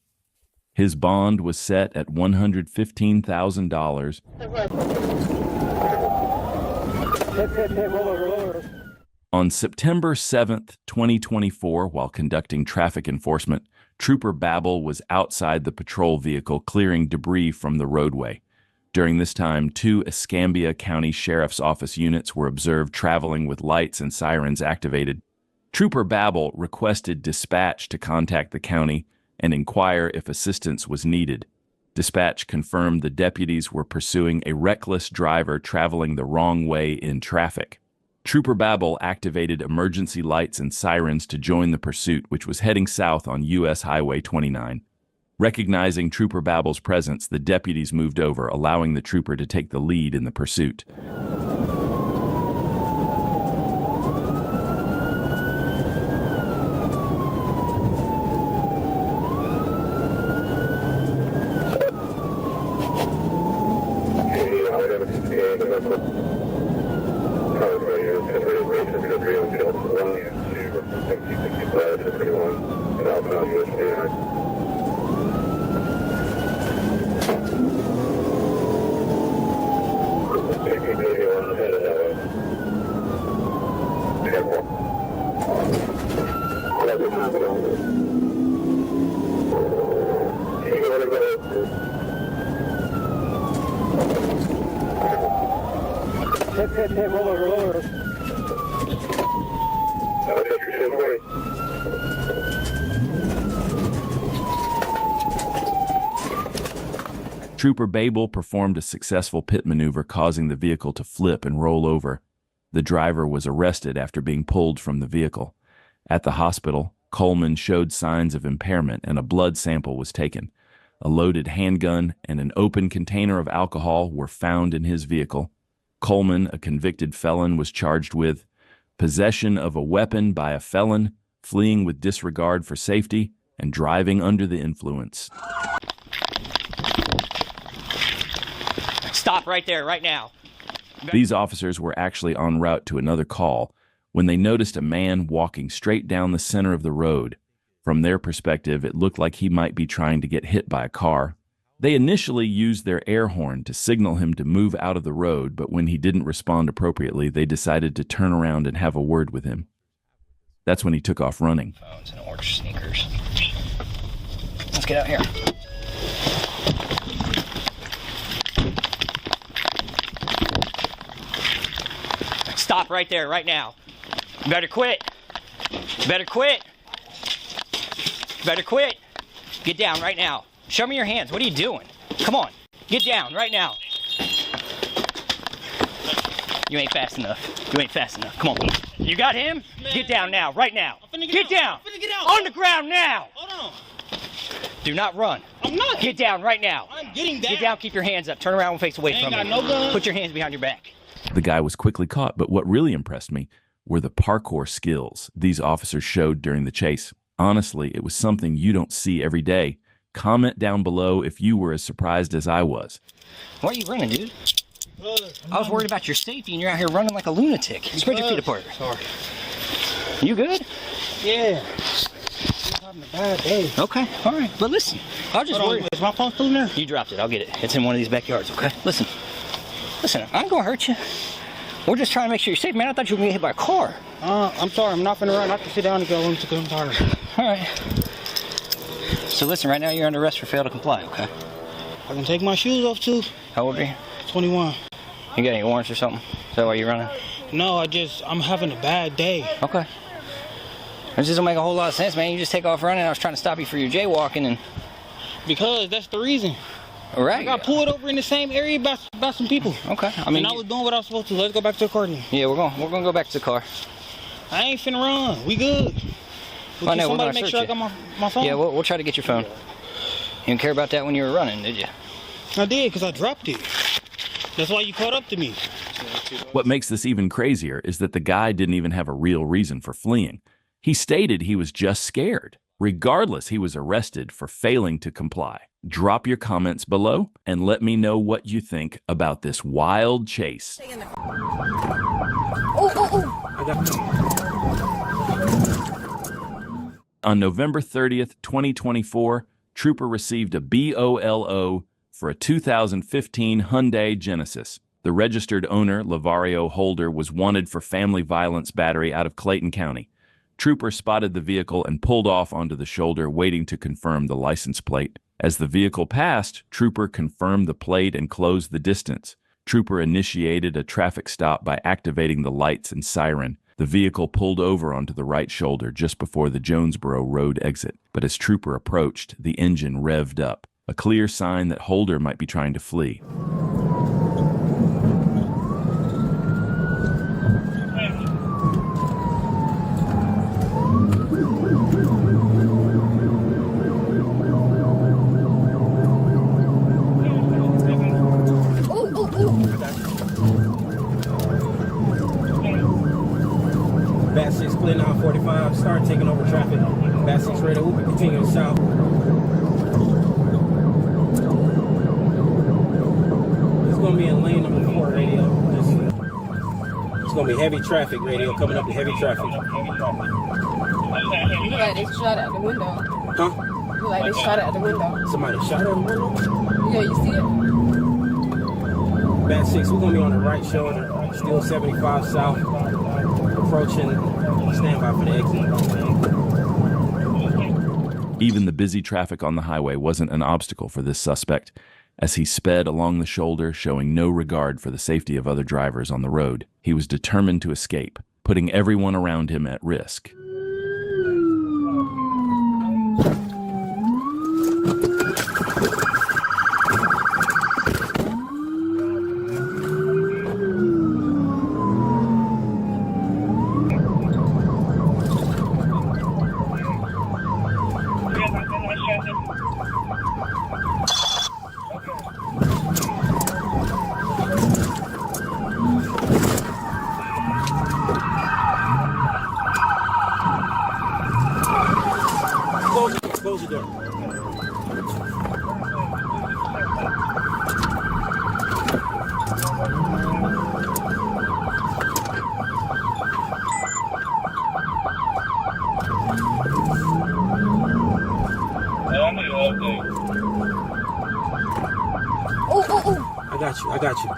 His bond was set at $115,000. On September 7th, 2024, while conducting traffic enforcement, Trooper Babel was outside the patrol vehicle clearing debris from the roadway. During this time, 2 Escambia County Sheriff's Office units were observed traveling with lights and sirens activated. Trooper Babel requested dispatch to contact the county and inquire if assistance was needed. Dispatch confirmed the deputies were pursuing a reckless driver traveling the wrong way in traffic. Trooper Babel activated emergency lights and sirens to join the pursuit, which was heading south on U.S. Highway 29. Recognizing Trooper Babel's presence, the deputies moved over, allowing the trooper to take the lead in the pursuit. Roll over. Trooper Babel performed a successful pit maneuver, causing the vehicle to flip and roll over. The driver was arrested after being pulled from the vehicle. At the hospital, Coleman showed signs of impairment and a blood sample was taken. A loaded handgun and an open container of alcohol were found in his vehicle. Coleman, a convicted felon, was charged with possession of a weapon by a felon, fleeing with disregard for safety, and driving under the influence. Stop right there, right now. These officers were actually en route to another call when they noticed a man walking straight down the center of the road. From their perspective, it looked like he might be trying to get hit by a car. They initially used their air horn to signal him to move out of the road, but when he didn't respond appropriately, they decided to turn around and have a word with him. That's when he took off running. Phones and orange sneakers. Let's get out here. Stop right there, right now. You better quit. You better quit. You better quit. Get down right now. Show me your hands. What are you doing? Come on. Get down right now. You ain't fast enough. You ain't fast enough. Come on. You got him? Get down now, right now. Get down. On the ground now. Hold on. Do not run. I'm not. Get down right now. I'm getting down. Get down, keep your hands up. Turn around and face away from me. Ain't got no gun. Put your hands behind your back. The guy was quickly caught, but what really impressed me were the parkour skills these officers showed during the chase. Honestly, it was something you don't see every day. Comment down below if you were as surprised as I was. Why are you running, dude? I was worried about your safety and you're out here running like a lunatic. Spread your feet apart. Sorry. You good? Yeah. I'm having a bad day. Okay, all right. But listen, I was just worried. Is my phone still in there? You dropped it. I'll get it. It's in one of these backyards, okay? Listen, I ain't gonna hurt you. We're just trying to make sure you're safe, man. I thought you were gonna get hit by a car. I'm sorry. I'm not gonna run. I have to sit down and go home because I'm tired. All right. So listen, right now you're under arrest for fail to comply, okay? I can take my shoes off too. How old are you? 21. You got any warrants or something? Is that why you're running? No, I'm having a bad day. Okay. This doesn't make a whole lot of sense, man. You just take off running. I was trying to stop you for your jaywalking and... Because that's the reason. All right. I got pulled over in the same area by some people. Okay. I mean, I was doing what I was supposed to. Let's go back to the car then. Yeah, we're gonna go back to the car. I ain't finna run. We good. I know, somebody make sure I got my phone? Yeah, we'll try to get your phone. You didn't care about that when you were running, did you? I did, because I dropped it. That's why you caught up to me. What makes this even crazier is that the guy didn't even have a real reason for fleeing. He stated he was just scared. Regardless, he was arrested for failing to comply. Drop your comments below and let me know what you think about this wild chase. On November 30th, 2024, Trooper received a BOLO for a 2015 Hyundai Genesis. The registered owner, Lavario Holder, was wanted for family violence battery out of Clayton County. Trooper spotted the vehicle and pulled off onto the shoulder, waiting to confirm the license plate. As the vehicle passed, Trooper confirmed the plate and closed the distance. Trooper initiated a traffic stop by activating the lights and siren. The vehicle pulled over onto the right shoulder just before the Jonesboro Road exit. But as Trooper approached, the engine revved up, a clear sign that Holder might be trying to flee. Bat 6 split 945, start taking over traffic. Bat 6 radar, we'll be continuing south. It's going to be in lane number 4 radio. It's going to be heavy traffic radio, coming up to heavy traffic. Look like they shot out the window. Huh? Look like they shot out the window. Somebody shot at the window? Yeah, you see it? Bat 6, we're going to be on the right shoulder, still 75 south, approaching, stand by for the exit. Even the busy traffic on the highway wasn't an obstacle for this suspect. As he sped along the shoulder, showing no regard for the safety of other drivers on the road, he was determined to escape, putting everyone around him at risk. Close the door. I got you.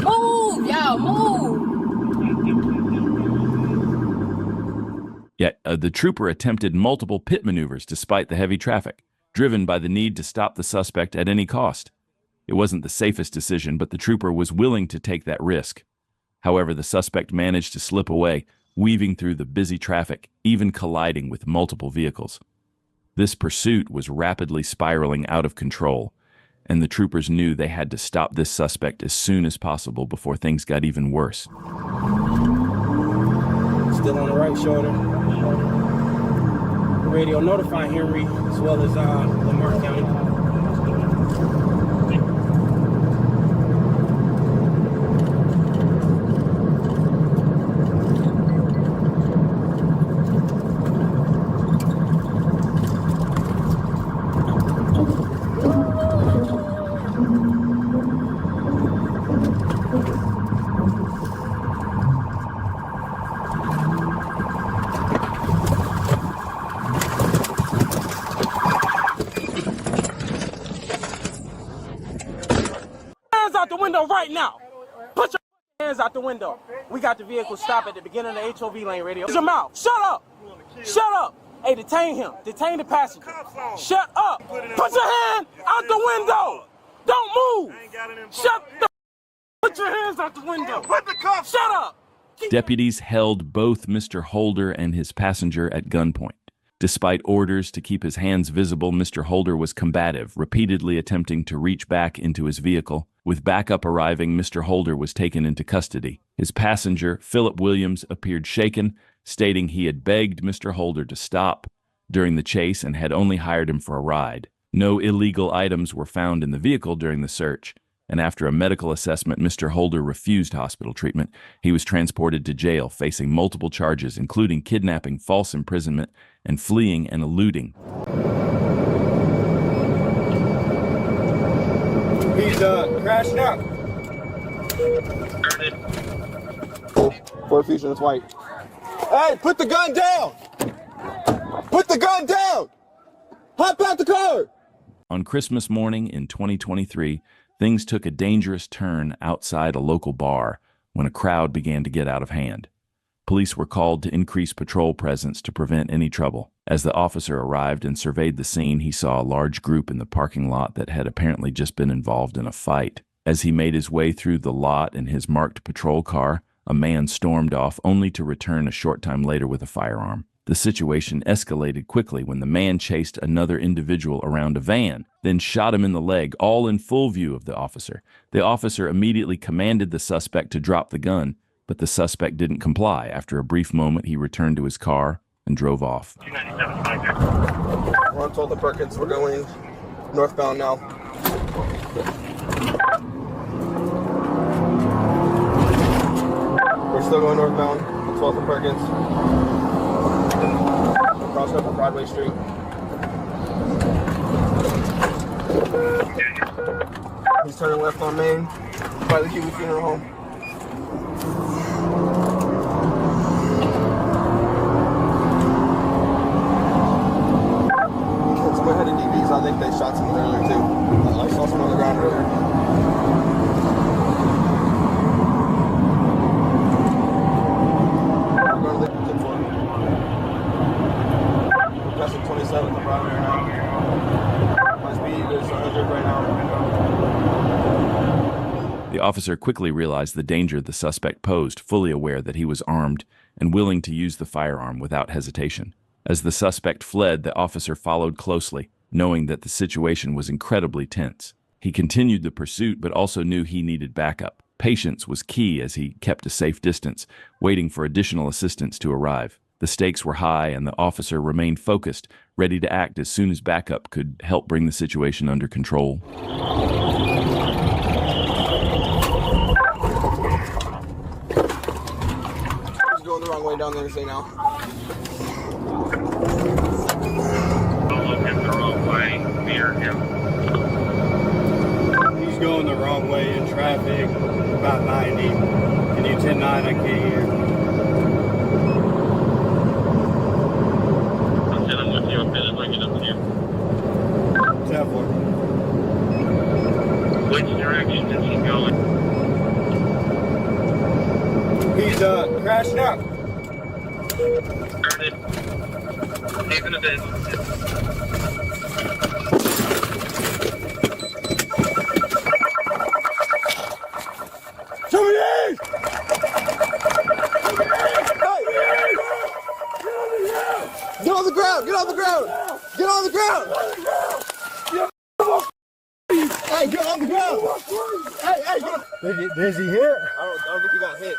Move, y'all, move. Yet, the trooper attempted multiple pit maneuvers despite the heavy traffic, driven by the need to stop the suspect at any cost. It wasn't the safest decision, but the trooper was willing to take that risk. However, the suspect managed to slip away, weaving through the busy traffic, even colliding with multiple vehicles. This pursuit was rapidly spiraling out of control, and the troopers knew they had to stop this suspect as soon as possible before things got even worse. Still on the right shoulder. Radio notify Henry as well as Lamar County. Out the window right now. Put your hands out the window. We got the vehicle stopped at the beginning of the HOV lane, radio. Shut your mouth. Shut up. Shut up. Hey, detain him. Detain the passenger. Shut up. Put your hand out the window. Don't move. Put your hands out the window. Put the cuffs. Shut up. Deputies held both Mr. Holder and his passenger at gunpoint. Despite orders to keep his hands visible, Mr. Holder was combative, repeatedly attempting to reach back into his vehicle. With backup arriving, Mr. Holder was taken into custody. His passenger, Philip Williams, appeared shaken, stating he had begged Mr. Holder to stop during the chase and had only hired him for a ride. No illegal items were found in the vehicle during the search, and after a medical assessment, Mr. Holder refused hospital treatment. He was transported to jail, facing multiple charges, including kidnapping, false imprisonment, and fleeing and eluding. He's crashing out. Ford Fusion, it's white. Hey, put the gun down! Put the gun down! Hop out the car! On Christmas morning in 2023, things took a dangerous turn outside a local bar when a crowd began to get out of hand. Police were called to increase patrol presence to prevent any trouble. As the officer arrived and surveyed the scene, he saw a large group in the parking lot that had apparently just been involved in a fight. As he made his way through the lot in his marked patrol car, a man stormed off, only to return a short time later with a firearm. The situation escalated quickly when the man chased another individual around a van, then shot him in the leg, all in full view of the officer. The officer immediately commanded the suspect to drop the gun, but the suspect didn't comply. After a brief moment, he returned to his car and drove off. We're on 12th Perkins. We're going northbound now. We're still going northbound on 12th Perkins. Cross up on Broadway Street. He's turning left on Main by the Huey Funeral Home. Let's go ahead and DBs. I think they shot someone earlier too. I saw someone on the ground earlier. We're going to Lincoln 10-4. 7 to primary now. My speed is 100 right now. The officer quickly realized the danger the suspect posed, fully aware that he was armed and willing to use the firearm without hesitation. As the suspect fled, the officer followed closely, knowing that the situation was incredibly tense. He continued the pursuit, but also knew he needed backup. Patience was key as he kept a safe distance, waiting for additional assistance to arrive. The stakes were high, and the officer remained focused, ready to act as soon as backup could help bring the situation under control. He's going the wrong way down the interstate now. Don't look him the wrong way. Mirror him. He's going the wrong way in traffic, about 90. Can you 10-9? I can't hear. I'm sitting with you. I'm feeling like it up to you. 10-4. Which direction is he going? He's crashing out. Turn it. He's in the bed. Show me these! Get on the ground! Get on the ground! Get on the ground! Hey, get on the ground! Hey, get on. Is he hit? I don't think he got hit.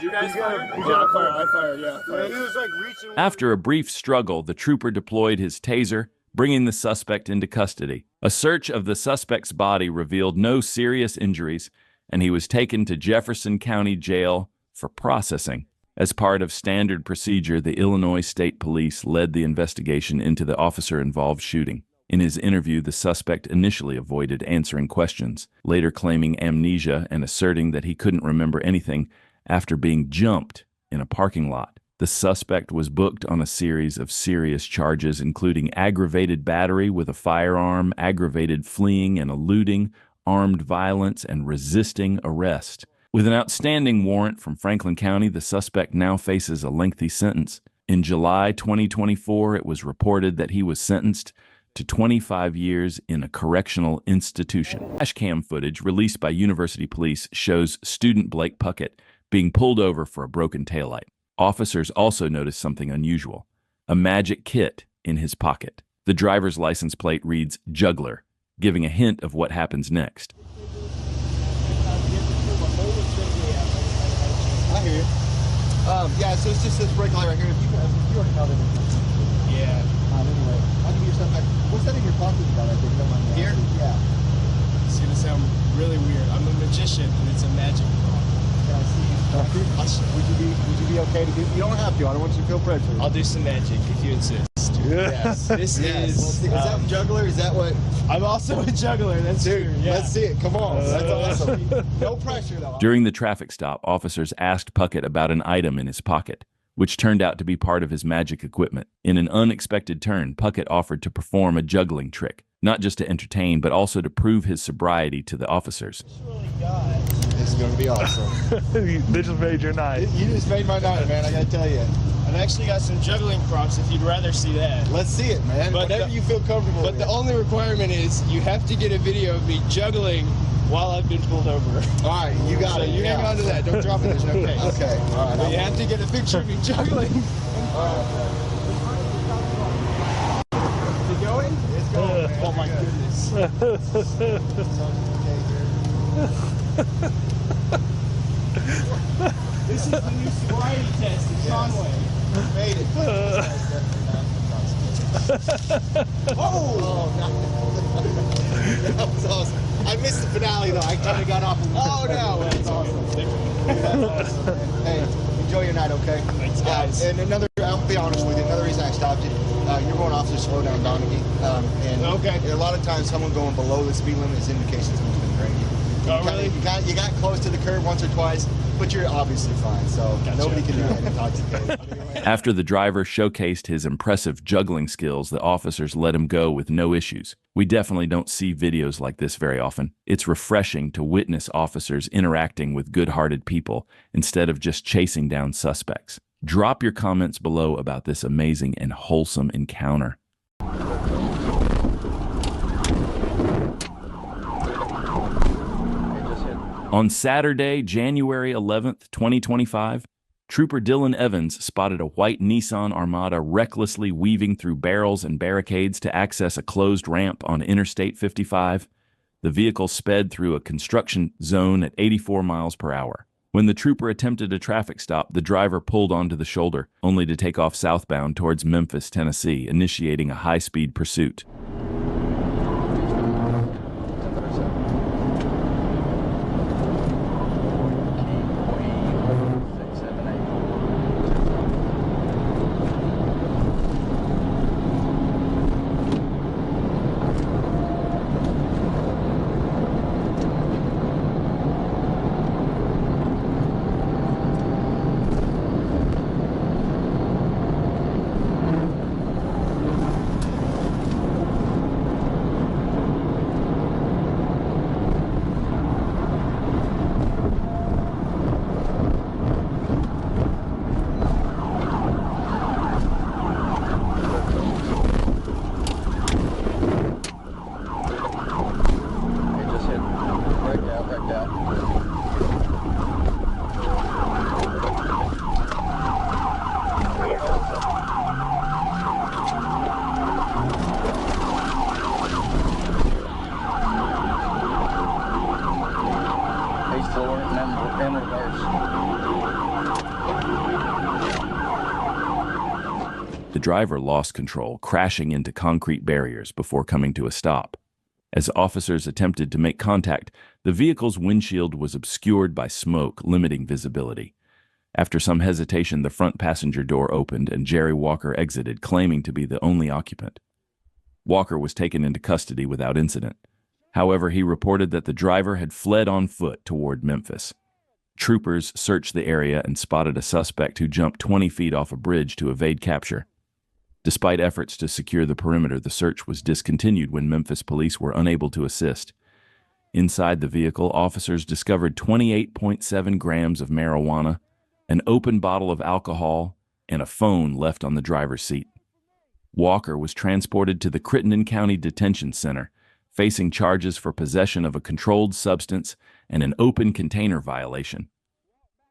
You guys fired? He got fired. I fired, yeah. He was like reaching. After a brief struggle, the trooper deployed his taser, bringing the suspect into custody. A search of the suspect's body revealed no serious injuries, and he was taken to Jefferson County Jail for processing. As part of standard procedure, the Illinois State Police led the investigation into the officer-involved shooting. In his interview, the suspect initially avoided answering questions, later claiming amnesia and asserting that he couldn't remember anything after being jumped in a parking lot. The suspect was booked on a series of serious charges, including aggravated battery with a firearm, aggravated fleeing and eluding, armed violence, and resisting arrest. With an outstanding warrant from Franklin County, the suspect now faces a lengthy sentence. In July 2024, it was reported that he was sentenced to 25 years in a correctional institution. Dashcam footage released by University Police shows student Blake Puckett being pulled over for a broken taillight. Officers also noticed something unusual: a magic kit in his pocket. The driver's license plate reads "Juggler," giving a hint of what happens next. I hear you. Yeah, so it's just this brake light right here. If you already know that. Yeah. Anyway, I'll give you something back. What's that in your pocket you got right there? Don't mind me Here? asking. Yeah. It's gonna sound really weird. I'm a magician and it's a magic ball. Can I see you? Would you be okay to do? You don't have to. I don't want you to feel pressure. I'll do some magic if you insist. Yes. This is. Is that juggler? Is that what? I'm also a juggler. That's true. Yeah. Let's see it. Come on. That's awesome. No pressure though. During the traffic stop, officers asked Puckett about an item in his pocket, which turned out to be part of his magic equipment. In an unexpected turn, Puckett offered to perform a juggling trick, not just to entertain, but also to prove his sobriety to the officers. This is going to be awesome. This just made your night. You just made my night, man. I got to tell you. I've actually got some juggling props if you'd rather see that. Let's see it, man. But whatever you feel comfortable But with. the only requirement is you have to get a video of me juggling while I've been pulled over. All right, you got So it. you hang on to that. Don't drop it. There's no case. Okay. All right. But you have to get a picture of me juggling. Is it going? It's going. Man. Oh my goodness. This is the new sobriety test in Conway. Made it. Oh! That was awesome. I missed the finale though. I kind of got off. Oh no! That's awesome. That's awesome, man. Hey, enjoy your night, okay? Thanks, guys. And I'll be honest with you, another reason I stopped you, you're going off to slow down Donaghy. And a lot of times someone going below the speed limit is indication someone's been drinking. Oh, really? You got close to the curb once or twice, but you're obviously fine, so nobody can do that intoxicated. After the driver showcased his impressive juggling skills, the officers let him go with no issues. We definitely don't see videos like this very often. It's refreshing to witness officers interacting with good-hearted people instead of just chasing down suspects. Drop your comments below about this amazing and wholesome encounter. On Saturday, January 11th, 2025, Trooper Dylan Evans spotted a white Nissan Armada recklessly weaving through barrels and barricades to access a closed ramp on Interstate 55. The vehicle sped through a construction zone at 84 miles per hour. When the trooper attempted a traffic stop, the driver pulled onto the shoulder, only to take off southbound towards Memphis, Tennessee, initiating a high-speed pursuit. The driver lost control, crashing into concrete barriers before coming to a stop. As officers attempted to make contact, the vehicle's windshield was obscured by smoke, limiting visibility. After some hesitation, the front passenger door opened and Jerry Walker exited, claiming to be the only occupant. Walker was taken into custody without incident. However, he reported that the driver had fled on foot toward Memphis. Troopers searched the area and spotted a suspect who jumped 20 feet off a bridge to evade capture. Despite efforts to secure the perimeter, the search was discontinued when Memphis police were unable to assist. Inside the vehicle, officers discovered 28.7 grams of marijuana, an open bottle of alcohol, and a phone left on the driver's seat. Walker was transported to the Crittenden County Detention Center, facing charges for possession of a controlled substance and an open container violation.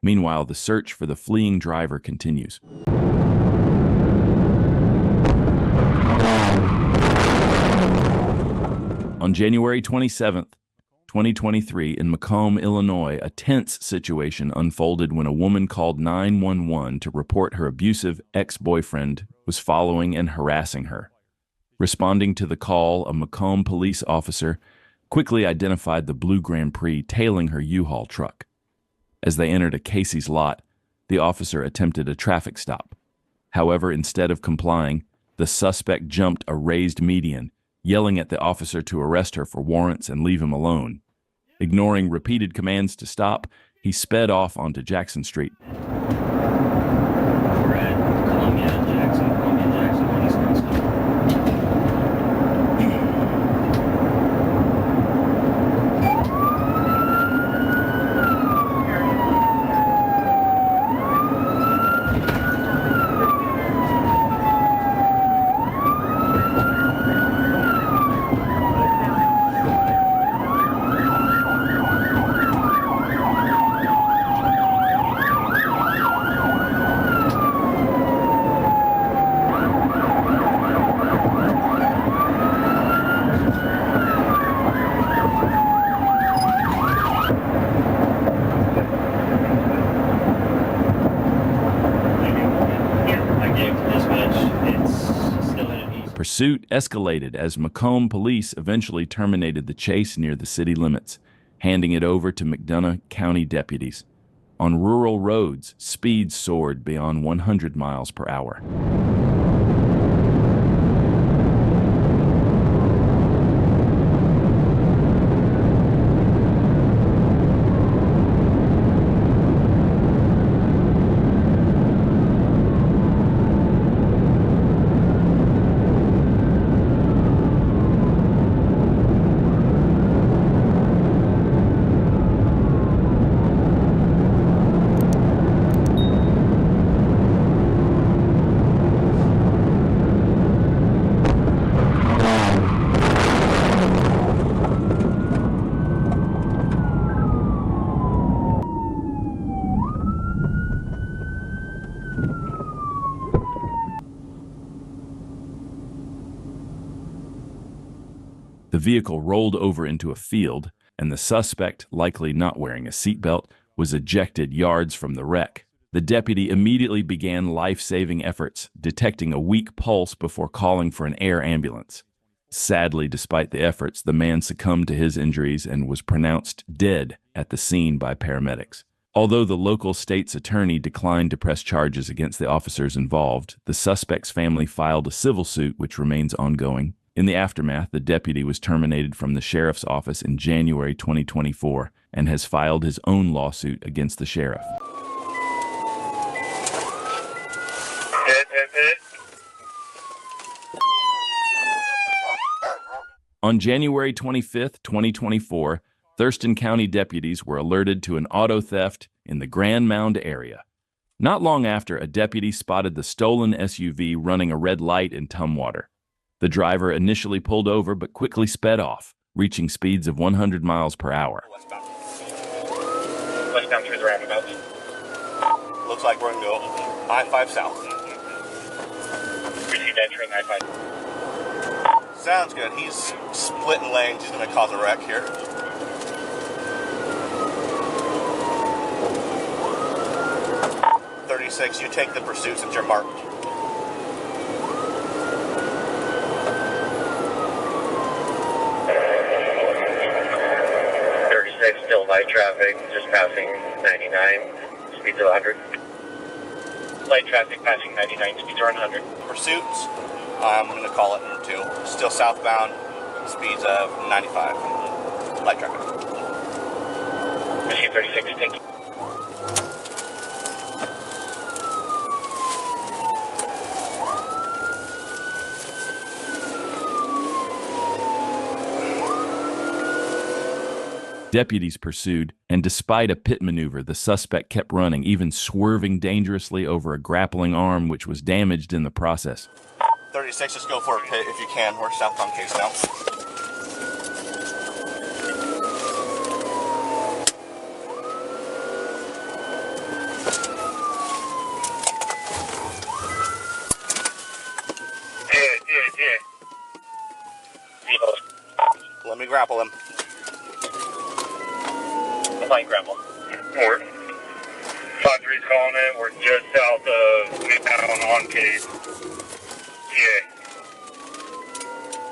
Meanwhile, the search for the fleeing driver continues. On January 27, 2023, in Macomb, Illinois, a tense situation unfolded when a woman called 911 to report her abusive ex-boyfriend was following and harassing her. Responding to the call, a Macomb police officer quickly identified the blue Grand Prix tailing her U-Haul truck. As they entered a Casey's lot, the officer attempted a traffic stop. However, instead of complying, the suspect jumped a raised median, yelling at the officer to arrest her for warrants and leave him alone. Ignoring repeated commands to stop, he sped off onto Jackson Street. We're at Columbia Jackson, East Coast. Pursuit escalated as Macomb police eventually terminated the chase near the city limits, handing it over to McDonough County deputies. On rural roads, speeds soared beyond 100 miles per hour. The vehicle rolled over into a field, and the suspect, likely not wearing a seatbelt, was ejected yards from the wreck. The deputy immediately began life-saving efforts, detecting a weak pulse before calling for an air ambulance. Sadly, despite the efforts, the man succumbed to his injuries and was pronounced dead at the scene by paramedics. Although the local state's attorney declined to press charges against the officers involved, the suspect's family filed a civil suit which remains ongoing. In the aftermath, the deputy was terminated from the sheriff's office in January 2024 and has filed his own lawsuit against the sheriff. On January 25, 2024, Thurston County deputies were alerted to an auto theft in the Grand Mound area. Not long after, a deputy spotted the stolen SUV running a red light in Tumwater. The driver initially pulled over but quickly sped off, reaching speeds of 100 miles per hour. Westbound through the roundabout. Looks like we're going to go I-5 south. Received entering I-5. Sounds good. He's splitting lanes. He's going to cause a wreck here. You take the pursuit since you're marked. Still light traffic, just passing 99, speeds of 100. Light traffic passing 99, speeds are 100. Pursuits, I'm going to call it number 2. Still southbound, speeds of 95. Light traffic. Machine 36, thank you. Deputies pursued, and despite a pit maneuver, the suspect kept running, even swerving dangerously over a grappling arm which was damaged in the process. 36, just go for a pit if you can. We're southbound case now. Let me grapple him. Light grapple. Word. 5-3's calling it. We're just south of Midtown on case. Yeah.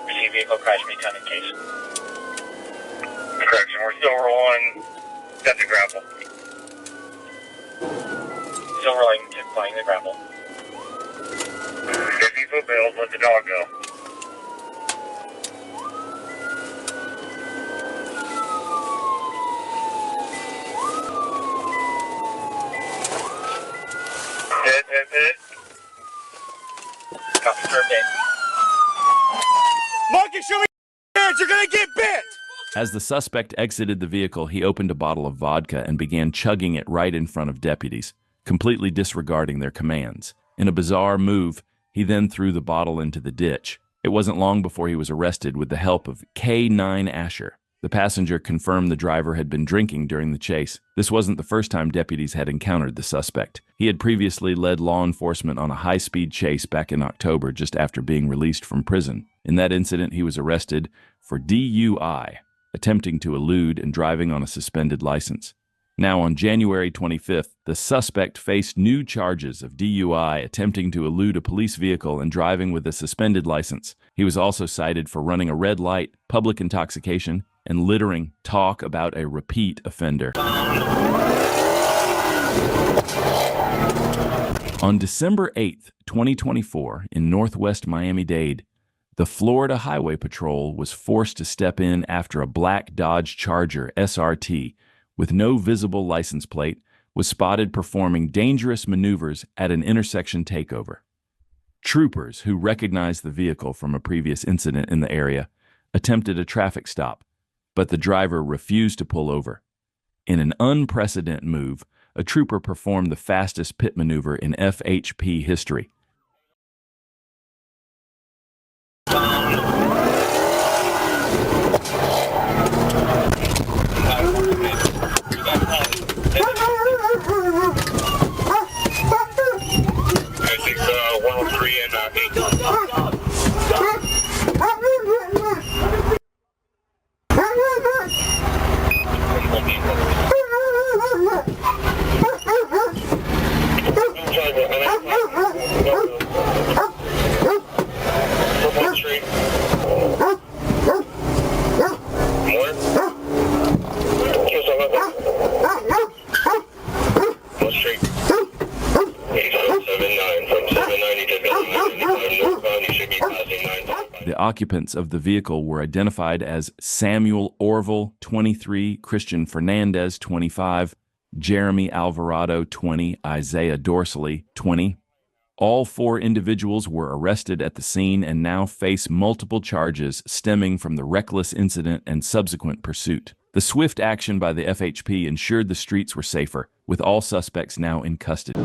Receive vehicle crash Midtown in case. Correction, we're still rolling. Set the grapple. Still rolling to applying the grapple. 50-foot bails, let the dog go. Hit. Copy, curved in. Marcus, show me your hands, you're gonna get bit! As the suspect exited the vehicle, he opened a bottle of vodka and began chugging it right in front of deputies, completely disregarding their commands. In a bizarre move, he then threw the bottle into the ditch. It wasn't long before he was arrested with the help of K9 Asher. The passenger confirmed the driver had been drinking during the chase. This wasn't the first time deputies had encountered the suspect. He had previously led law enforcement on a high-speed chase back in October just after being released from prison. In that incident, he was arrested for DUI, attempting to elude and driving on a suspended license. Now, on January 25th, the suspect faced new charges of DUI, attempting to elude a police vehicle and driving with a suspended license. He was also cited for running a red light, public intoxication, and littering. Talk about a repeat offender. On December 8th, 2024, in northwest Miami-Dade, the Florida Highway Patrol was forced to step in after a black Dodge Charger SRT with no visible license plate was spotted performing dangerous maneuvers at an intersection takeover. Troopers, who recognized the vehicle from a previous incident in the area, attempted a traffic stop, but the driver refused to pull over. In an unprecedented move, a trooper performed the fastest pit maneuver in FHP history. The occupants of the vehicle were identified as Samuel Orville, 23, Christian Fernandez, 25, Jeremy Alvarado, 20, Isaiah Dorsley, 20. All 4 individuals were arrested at the scene and now face multiple charges stemming from the reckless incident and subsequent pursuit. The swift action by the FHP ensured the streets were safer, with all suspects now in custody.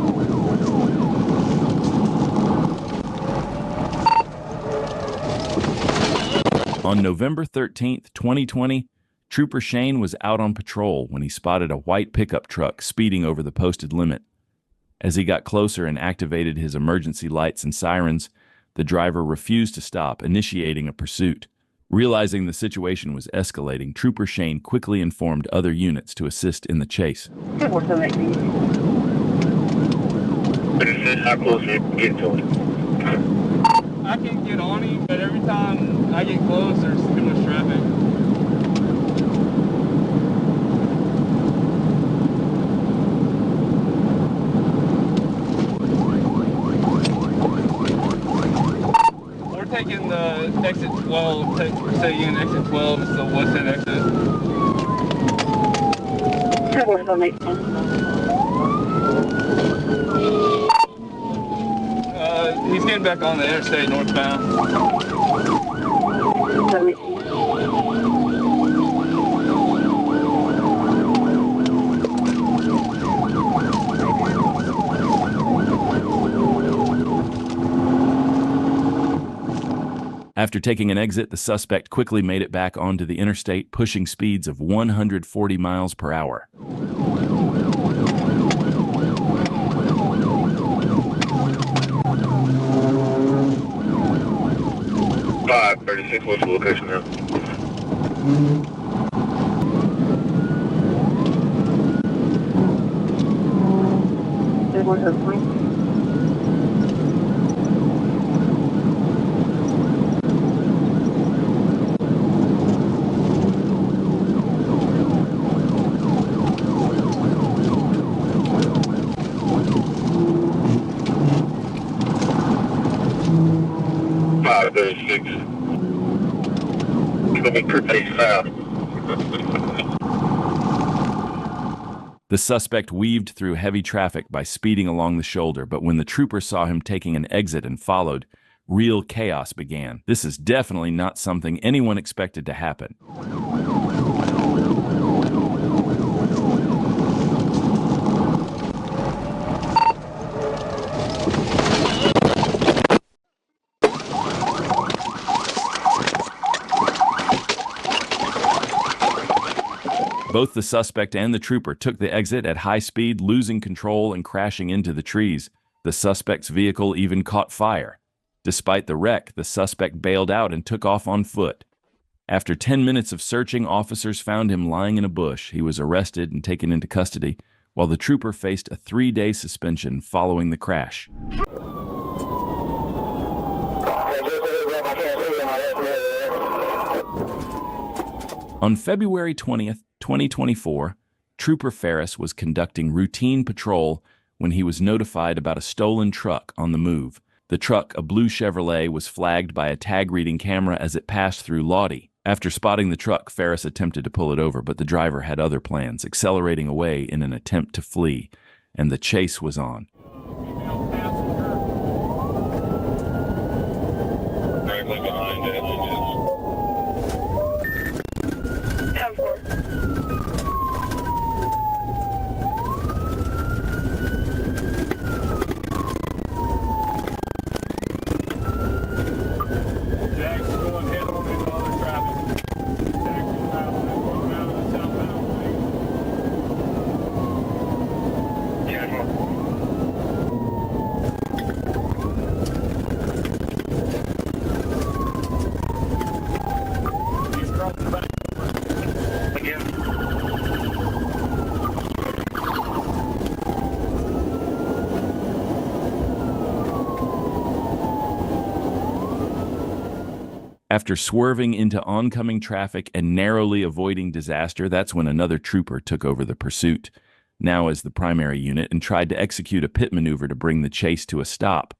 On November 13, 2020, Trooper Shane was out on patrol when he spotted a white pickup truck speeding over the posted limit. As he got closer and activated his emergency lights and sirens, the driver refused to stop, initiating a pursuit. Realizing the situation was escalating, Trooper Shane quickly informed other units to assist in the chase. How close you get to him? I can get on him, but every time I get close, there's too much traffic. We're taking the exit 12, say you in exit 12, it's the west end exit. He's getting back on the interstate northbound. 'After taking an exit, the suspect quickly made it back onto the interstate, pushing speeds of 140 miles per hour. 536, what's the location now? The suspect weaved through heavy traffic by speeding along the shoulder, but when the trooper saw him taking an exit and followed, real chaos began. This is definitely not something anyone expected to happen. Both the suspect and the trooper took the exit at high speed, losing control and crashing into the trees. The suspect's vehicle even caught fire. Despite the wreck, the suspect bailed out and took off on foot. After 10 minutes of searching, officers found him lying in a bush. He was arrested and taken into custody, while the trooper faced a 3-day suspension following the crash. On February 20th, 2024, Trooper Ferris was conducting routine patrol when he was notified about a stolen truck on the move. The truck, a blue Chevrolet, was flagged by a tag-reading camera as it passed through Lodi. After spotting the truck, Ferris attempted to pull it over, but the driver had other plans, accelerating away in an attempt to flee, and the chase was on. Directly behind it. After swerving into oncoming traffic and narrowly avoiding disaster, that's when another trooper took over the pursuit, now as the primary unit, and tried to execute a pit maneuver to bring the chase to a stop.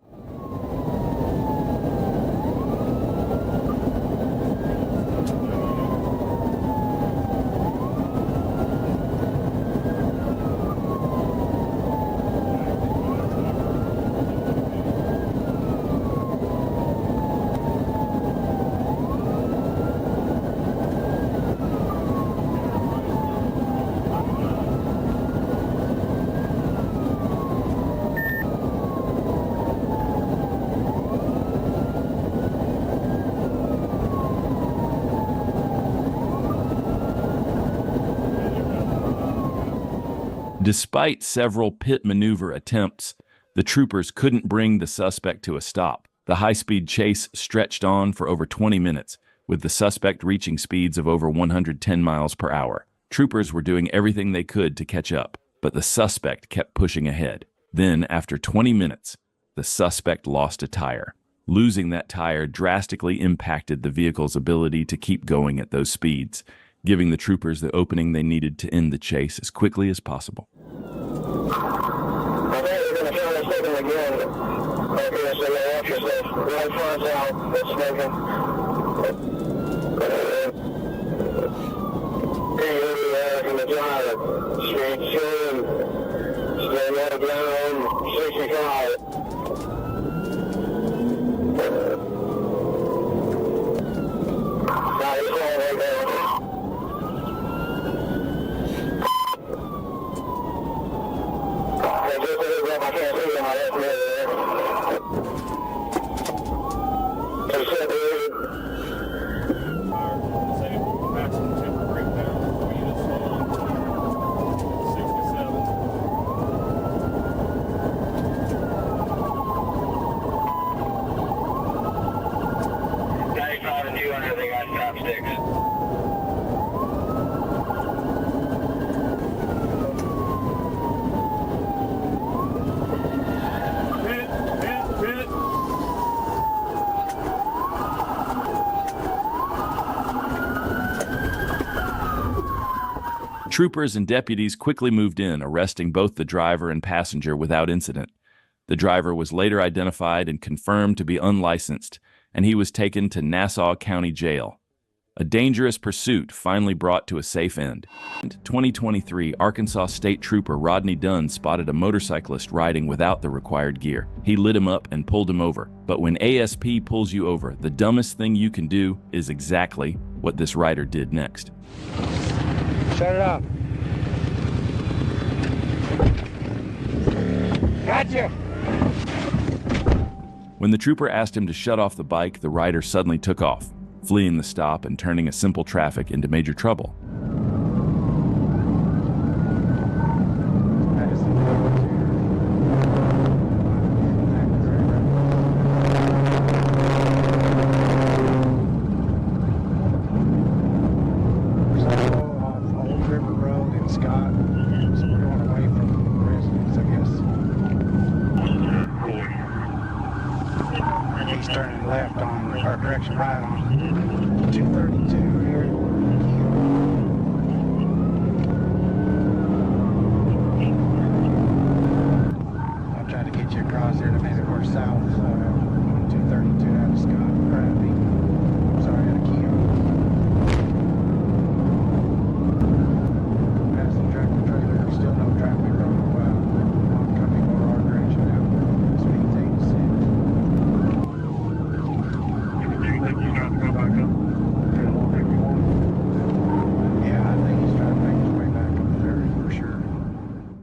Despite several pit maneuver attempts, the troopers couldn't bring the suspect to a stop. The high-speed chase stretched on for over 20 minutes, with the suspect reaching speeds of over 110 miles per hour. Troopers were doing everything they could to catch up, but the suspect kept pushing ahead. Then, after 20 minutes, the suspect lost a tire. Losing that tire drastically impacted the vehicle's ability to keep going at those speeds, giving the troopers the opening they needed to end the chase as quickly as possible. I think we're going to try this thing again. Okay, so you watch yourself. Right front's out. It's smoking. Hey, you're from the driver. Speed 2. Stay low down. 65. Now he's going right there. I can't see him. I have Troopers and deputies quickly moved in, arresting both the driver and passenger without incident. The driver was later identified and confirmed to be unlicensed, and he was taken to Nassau County Jail. A dangerous pursuit finally brought to a safe end. In 2023, Arkansas State Trooper Rodney Dunn spotted a motorcyclist riding without the required gear. He lit him up and pulled him over. But when ASP pulls you over, the dumbest thing you can do is exactly what this rider did next. Shut it up. Gotcha. When the trooper asked him to shut off the bike, the rider suddenly took off, fleeing the stop and turning a simple traffic into major trouble. Turning left on our direction right on 232 here. I'm trying to get you across here to maybe we're south 232 out of Scott. Sorry, I had a key on. Passing tractor trailer, still no traffic on oncoming or our direction now. Speed's 86.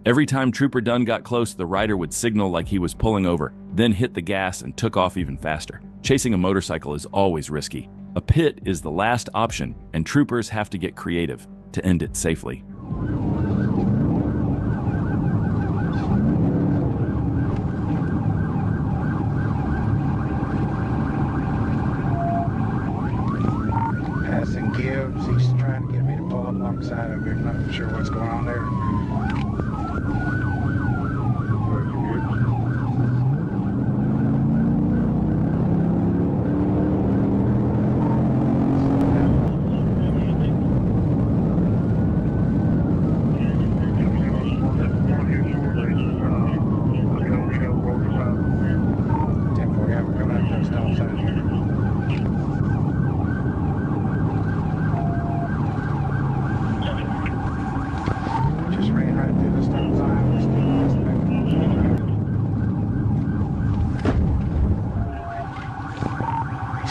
Every time Trooper Dunn got close, the rider would signal like he was pulling over, then hit the gas and took off even faster. Chasing a motorcycle is always risky. A pit is the last option, and troopers have to get creative to end it safely. Passing Gibbs, he's trying to get me to pull up alongside of him. Not sure what's going on there.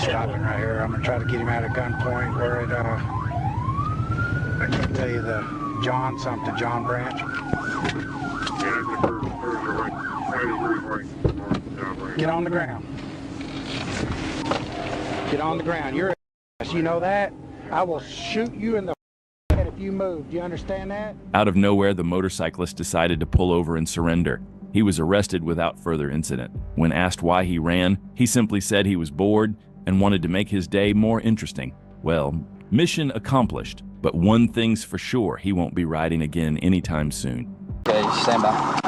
Stopping right here. I'm gonna try to get him at a gunpoint where it I can't tell you the John Branch. Get on the ground. Get on the ground. You're a you know that? I will shoot you in the head if you move. Do you understand that? Out of nowhere, the motorcyclist decided to pull over and surrender. He was arrested without further incident. When asked why he ran, he simply said he was bored and wanted to make his day more interesting. Well, mission accomplished, but one thing's for sure, he won't be riding again anytime soon. Okay, stand by.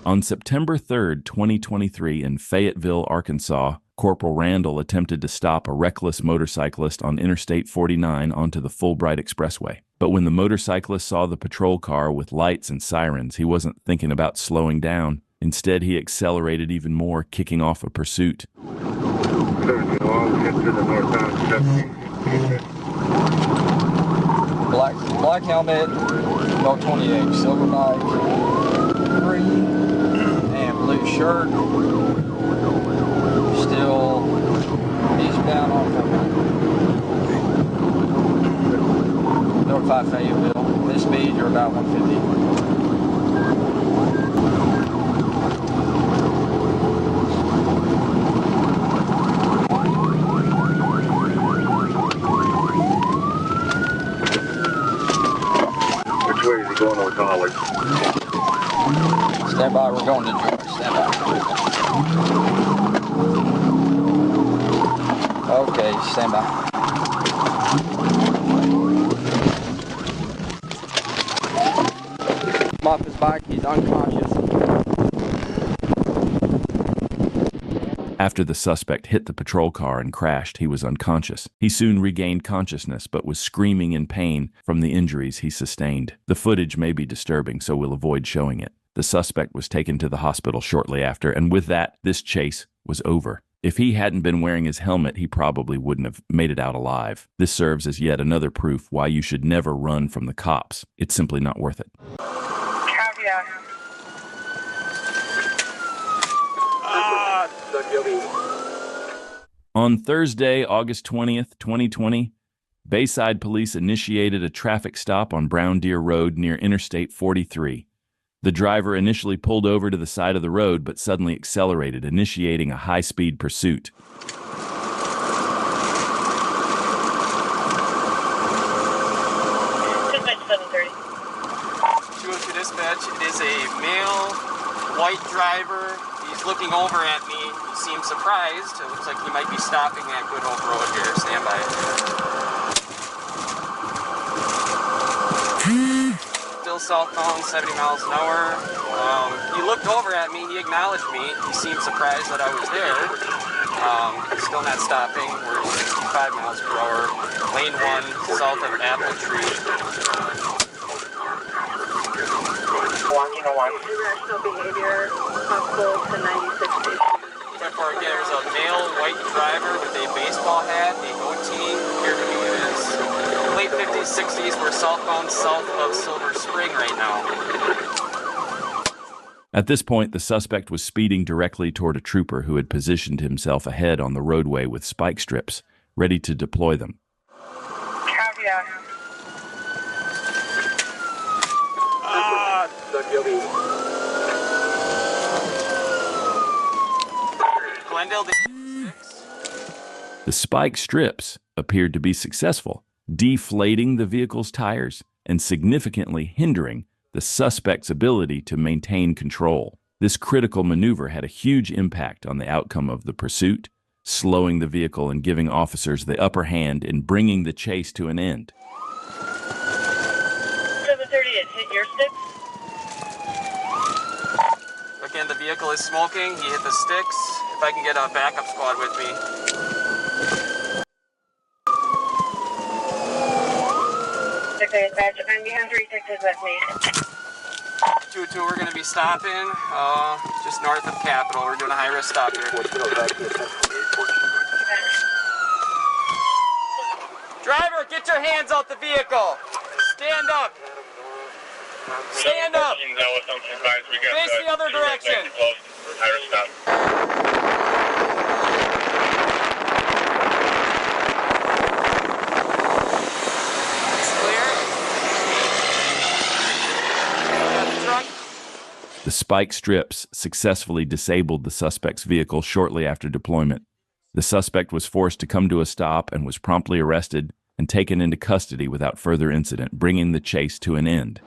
On September 3rd, 2023, in Fayetteville, Arkansas, Corporal Randall attempted to stop a reckless motorcyclist on Interstate 49 onto the Fulbright Expressway. But when the motorcyclist saw the patrol car with lights and sirens, he wasn't thinking about slowing down. Instead, he accelerated even more, kicking off a pursuit. Black helmet, no 28, silver bike, green and blue shirt. Still eastbound on North 5 Fayetteville. This speed, you're about 150. Which way is he going over college? Stand by, we're going to George. Stand by. Okay, stand by. I'm off his bike, he's unconscious. After the suspect hit the patrol car and crashed, he was unconscious. He soon regained consciousness, but was screaming in pain from the injuries he sustained. The footage may be disturbing, so we'll avoid showing it. The suspect was taken to the hospital shortly after, and with that, this chase was over. If he hadn't been wearing his helmet, he probably wouldn't have made it out alive. This serves as yet another proof why you should never run from the cops. It's simply not worth it. Caveat. On Thursday, August 20th, 2020, Bayside Police initiated a traffic stop on Brown Deer Road near Interstate 43. The driver initially pulled over to the side of the road, but suddenly accelerated, initiating a high-speed pursuit. Dispatch 730. 202 dispatch, it is a male, white driver. He's looking over at me. He seems surprised. It looks like he might be stopping at Good Hope Road here. Stand by. Still southbound, 70 miles an hour. He looked over at me. He acknowledged me. He seemed surprised that I was there. Still not stopping. We're 65 miles per hour. Lane 1, south of Apple Tree. Walking a one. Irrational behavior, possible to 96 feet. Therefore, again, there's a male white driver with a baseball hat, a goatee. Here to be is late 50s, 60s. We're southbound south of Silver Spring right now. At this point, the suspect was speeding directly toward a trooper who had positioned himself ahead on the roadway with spike strips, ready to deploy them. Caveat. Glendale. The spike strips appeared to be successful, deflating the vehicle's tires and significantly hindering the suspect's ability to maintain control. This critical maneuver had a huge impact on the outcome of the pursuit, slowing the vehicle and giving officers the upper hand in bringing the chase to an end. 730, it hit your sticks. Again, the vehicle is smoking. He hit the sticks. If I can get a backup squad with me. Dispatch, I'm behind 36 with me. 2-2, we're going to be stopping just north of Capitol. We're doing a high-risk stop here. Driver, get your hands off the vehicle. Stand up. Stand up. Face the other direction. The spike strips successfully disabled the suspect's vehicle shortly after deployment. The suspect was forced to come to a stop and was promptly arrested and taken into custody without further incident, bringing the chase to an end.